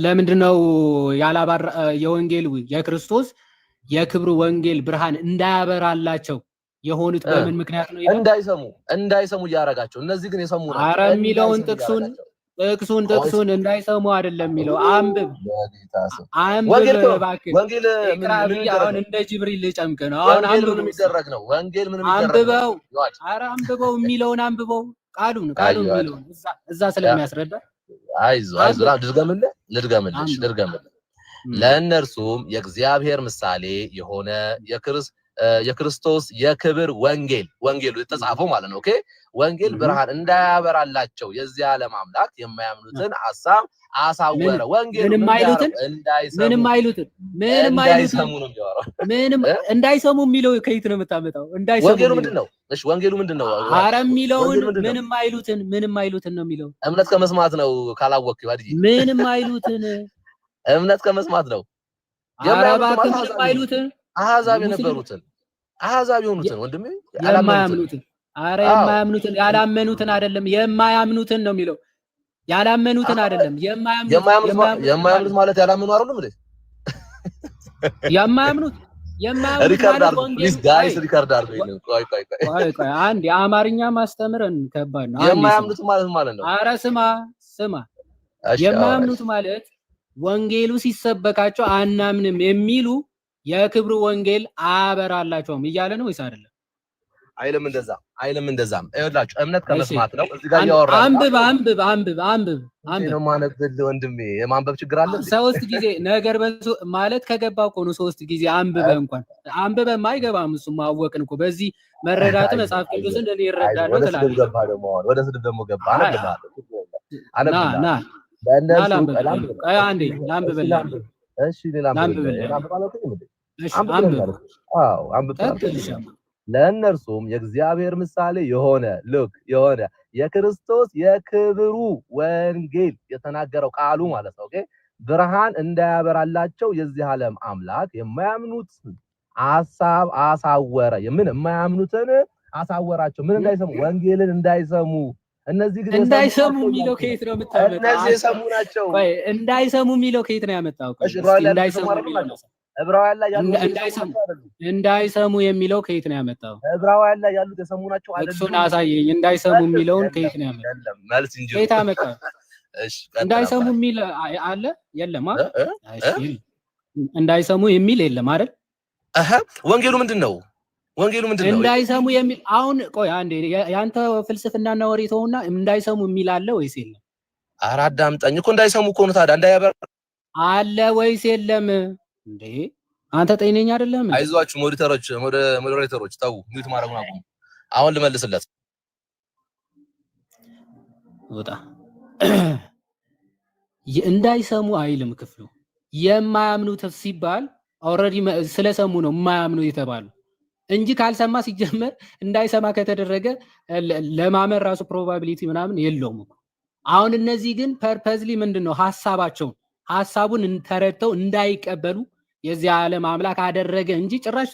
ለምንድነው ያላባራ የወንጌል የክርስቶስ የክብሩ ወንጌል ብርሃን እንዳያበራላቸው የሆኑት በምን ምክንያት ነው እንዳይሰሙ ያረጋቸው እነዚህ ግን የሰሙ ናቸው አረ የሚለውን ጥቅሱን እንዳይሰሙ አይደለም የሚለው አንብብ ወንጌል አሁን እንደ ጅብሪል ልጨምቅ ነው አሁን አንብብ የሚደረግ ነው ወንጌል ምንም አንብበው አረ አንብበው የሚለውን አንብበው ቃሉን የሚለውን እዛ ስለሚያስረዳ አይዞ ልድገምልሽ ለእነርሱም የእግዚአብሔር ምሳሌ የሆነ የክርስቶስ የክብር ወንጌሉ የተጻፈው ማለት ነው ኦኬ ወንጌል ብርሃን እንዳያበራላቸው የዚህ ዓለም አምላክ የማያምኑትን ሐሳብ አሳወረ ወንጌል ምንም አይሉትን እንዳይሰሙ የሚለው ከየት ነው የምታመጣው እንዳይሰሙ ወንጌሉ ምንድነው እሺ ወንጌሉ ምንድነው አረ የሚለውን ምንም አይሉትን ነው የሚለው እምነት ከመስማት ነው ካላወቅክ ይባዲ ምንም አይሉትን እምነት ከመስማት ነው አይሉትን አሕዛብ የነበሩትን አሕዛብ የሆኑትን ወንድሜ የማያምኑትን አረ የማያምኑትን ያላመኑትን አይደለም የማያምኑትን ነው የሚለው ያላመኑትን አይደለም የማያምኑት ማለት ያላመኑ አይደሉም እንዴ የማያምኑት ሪካርድ አድርገው ቆይ አንድ የአማርኛ ማስተምረን ከባድ ነው የማያምኑት ማለት ነው አረ ስማ የማያምኑት ማለት ወንጌሉ ሲሰበካቸው አናምንም የሚሉ የክብሩ ወንጌል አያበራላቸውም እያለ ነው ወይስ አይደለም አይልም እንደዛም አይወላችሁ እምነት ከመስማት ነው እዚህ ጋር ያወራው አንብብ ነው ማነብል ወንድሜ የማንበብ ችግር አለ ሶስት ጊዜ ነገር ማለት ከገባው እኮ ነው ሶስት ጊዜ እንኳን አንብበም አይገባም እሱ ማወቅን እኮ በዚህ መረዳት መጽሐፍ ቅዱስ እንደኔ ይረዳል ነው ተላልኩ ወደ ስድብ ደግሞ ገባ ለእነርሱም የእግዚአብሔር ምሳሌ የሆነ የክርስቶስ የክብሩ ወንጌል የተናገረው ቃሉ ማለት ነው ኦኬ ብርሃን እንዳያበራላቸው የዚህ ዓለም አምላክ የማያምኑት ሐሳብ አሳወረ የማያምኑትን አሳወራቸው ምን እንዳይሰሙ ወንጌልን እንዳይሰሙ እነዚህ ግን እንዳይሰሙ የሚለው ከየት ነው የምታመጣው? እነዚህ የሰሙ ናቸው። ቆይ እንዳይሰሙ የሚለው ከየት ነው ያመጣው? ቆይ ዕብራውያን ላይ ያሉት እንዳይሰሙ የሚለው ከየት ነው ያመጣው? ዕብራውያን ላይ ያሉት የሰሙ ናቸው አይደል? እሱን አሳየኝ። እንዳይሰሙ የሚለውን ከየት ነው ያመጣው? መልስ እንጂ ከየት አመጣው? እንዳይሰሙ የሚል አለ? የለም አይደል? እንዳይሰሙ የሚል የለም አይደል? ወንጌሉ ምንድነው? እንዳይሰሙ የሚል አሁን ቆይ አንዴ ያንተ ፍልስፍናና ወሬ ተውና እንዳይሰሙ የሚል አለ ወይስ የለም? ኧረ አዳምጠኝ እኮ እንዳይሰሙ እኮ ነው። ታዲያ እንዳያበር አለ ወይስ የለም እንዴ? አንተ ጤነኛ አይደለም? አይዟችሁ ሞዴሬተሮች ተው፣ ሚውት ማድረጉን አቁሙ። አሁን ልመልስለት ወጣ። እንዳይሰሙ አይልም ክፍሉ። የማያምኑት ሲባል ኦልሬዲ ስለሰሙ ነው የማያምኑ የተባሉ እንጂ ካልሰማ ሲጀመር እንዳይሰማ ከተደረገ ለማመን ራሱ ፕሮባቢሊቲ ምናምን የለውም እኮ። አሁን እነዚህ ግን ፐርፐዝሊ ምንድነው ሐሳቡን ተረድተው እንዳይቀበሉ የዚህ ዓለም አምላክ አደረገ እንጂ ጭራሽ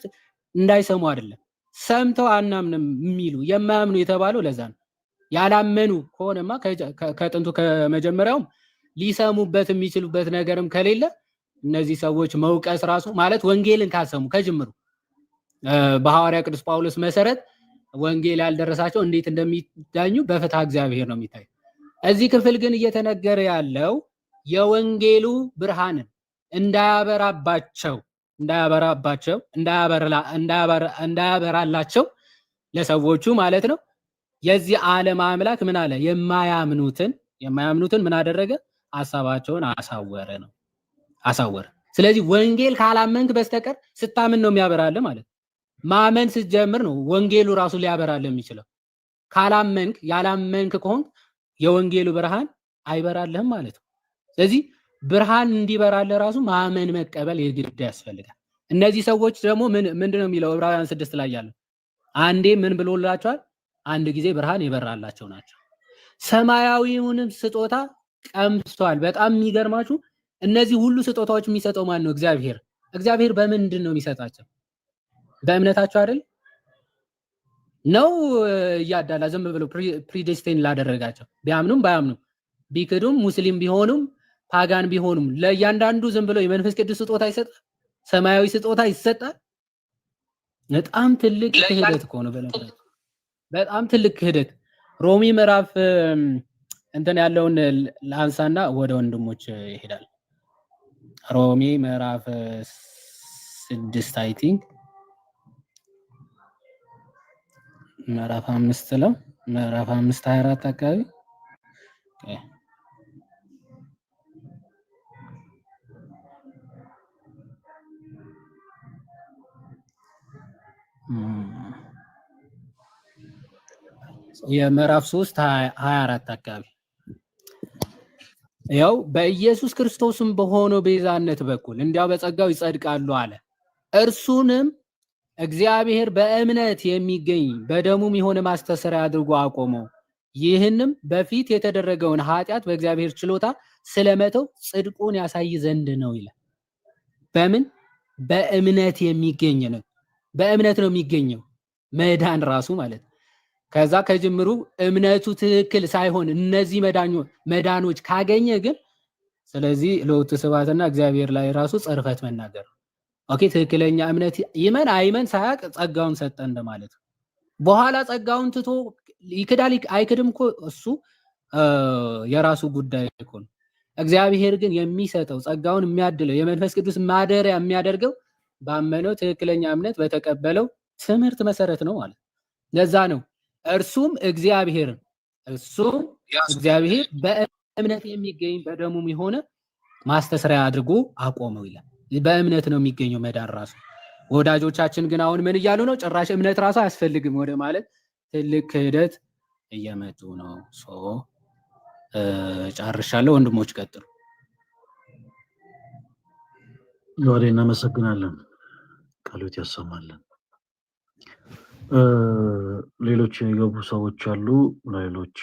እንዳይሰሙ አይደለም። ሰምተው አናምንም የሚሉ የማያምኑ የተባለው ለዛ ነው። ያላመኑ ከሆነማ ከጥንቱ ከመጀመሪያውም ሊሰሙበት የሚችሉበት ነገርም ከሌለ እነዚህ ሰዎች መውቀስ ራሱ ማለት ወንጌልን ካሰሙ ከጅምሩ በሐዋርያ ቅዱስ ጳውሎስ መሰረት ወንጌል ያልደረሳቸው እንዴት እንደሚዳኙ በፍትሐ እግዚአብሔር ነው የሚታየው። እዚህ ክፍል ግን እየተነገረ ያለው የወንጌሉ ብርሃንን እንዳያበራላቸው ለሰዎቹ ማለት ነው። የዚህ ዓለም አምላክ ምን አለ? የማያምኑትን ምን አደረገ? ሐሳባቸውን አሳወረ። ስለዚህ ወንጌል ካላመንክ በስተቀር ስታምን ነው የሚያበራልህ ማለት ነው። ማመን ስትጀምር ነው ወንጌሉ ራሱ ሊያበራልህ የሚችለው። ያላመንክ ከሆንክ የወንጌሉ ብርሃን አይበራልህም ማለት ነው። ስለዚህ ብርሃን እንዲበራልህ ራሱ ማመን መቀበል የግድ ያስፈልጋል። እነዚህ ሰዎች ደግሞ ምንድነው የሚለው ዕብራውያን 6 ላይ ያለው? አንዴ ምን ብሎላቸዋል? አንድ ጊዜ ብርሃን የበራላቸው ናቸው። ሰማያዊውንም ስጦታ ቀምሷል። በጣም የሚገርማችሁ እነዚህ ሁሉ ስጦታዎች የሚሰጠው ማን ነው? እግዚአብሔር በምንድን ነው የሚሰጣቸው? በእምነታቸው አይደል ነው? እያዳላ ዝም ብለው ፕሪዴስቲን ላደረጋቸው ቢያምኑም ባያምኑም ቢክዱም ሙስሊም ቢሆኑም ፓጋን ቢሆኑም ለእያንዳንዱ ዝም ብለው የመንፈስ ቅዱስ ስጦታ ይሰጣል። ሰማያዊ ስጦታ ይሰጣል። በጣም ትልቅ ክህደት እኮ ነው። በጣም ትልቅ ክህደት። ሮሚ ምዕራፍ እንትን ያለውን ላንሳና ወደ ወንድሞች ይሄዳል። ሮሚ ምዕራፍ 6 አይ ቲንክ ምዕራፍ 5 ነው። ምዕራፍ 5 24 አካባቢ የምዕራፍ 3 24 አካባቢ ያው በኢየሱስ ክርስቶስም በሆነው ቤዛነት በኩል እንዲያው በጸጋው ይጸድቃሉ አለ። እርሱንም እግዚአብሔር በእምነት የሚገኝ በደሙም የሆነ ማስተሰሪያ አድርጎ አቆመው። ይህንም በፊት የተደረገውን ኃጢአት በእግዚአብሔር ችሎታ ስለመተው ጽድቁን ያሳይ ዘንድ ነው ይላል። በምን? በእምነት የሚገኝ ነው። በእምነት ነው የሚገኘው መዳን ራሱ ማለት ነው። ከዛ ከጅምሩ እምነቱ ትክክል ሳይሆን እነዚህ መዳኖች ካገኘ ግን ስለዚህ ለውጥ ስባትና እግዚአብሔር ላይ ራሱ ጽርፈት መናገር ነው። ኦኬ ትክክለኛ እምነት ይመን አይመን ሳያቅ ጸጋውን ሰጠ እንደማለት ነው። በኋላ ጸጋውን ትቶ ይክዳል አይክድም እኮ እሱ የራሱ ጉዳይ እኮ ነው። እግዚአብሔር ግን የሚሰጠው ጸጋውን የሚያድለው የመንፈስ ቅዱስ ማደሪያ የሚያደርገው ባመነው ትክክለኛ እምነት በተቀበለው ትምህርት መሰረት ነው ማለት። ለዛ ነው እርሱም እግዚአብሔር በእምነት የሚገኝ በደሙም የሆነ ማስተስሪያ አድርጎ አቆመው ይላል። በእምነት ነው የሚገኘው መዳን ራሱ። ወዳጆቻችን ግን አሁን ምን እያሉ ነው? ጭራሽ እምነት ራሱ አያስፈልግም ወደ ማለት ትልቅ ክህደት እየመጡ ነው። ጨርሻለሁ። ወንድሞች ቀጥሉ። ወሬ እናመሰግናለን። ቃሎት ያሰማልን። ሌሎች የገቡ ሰዎች አሉ። ሌሎች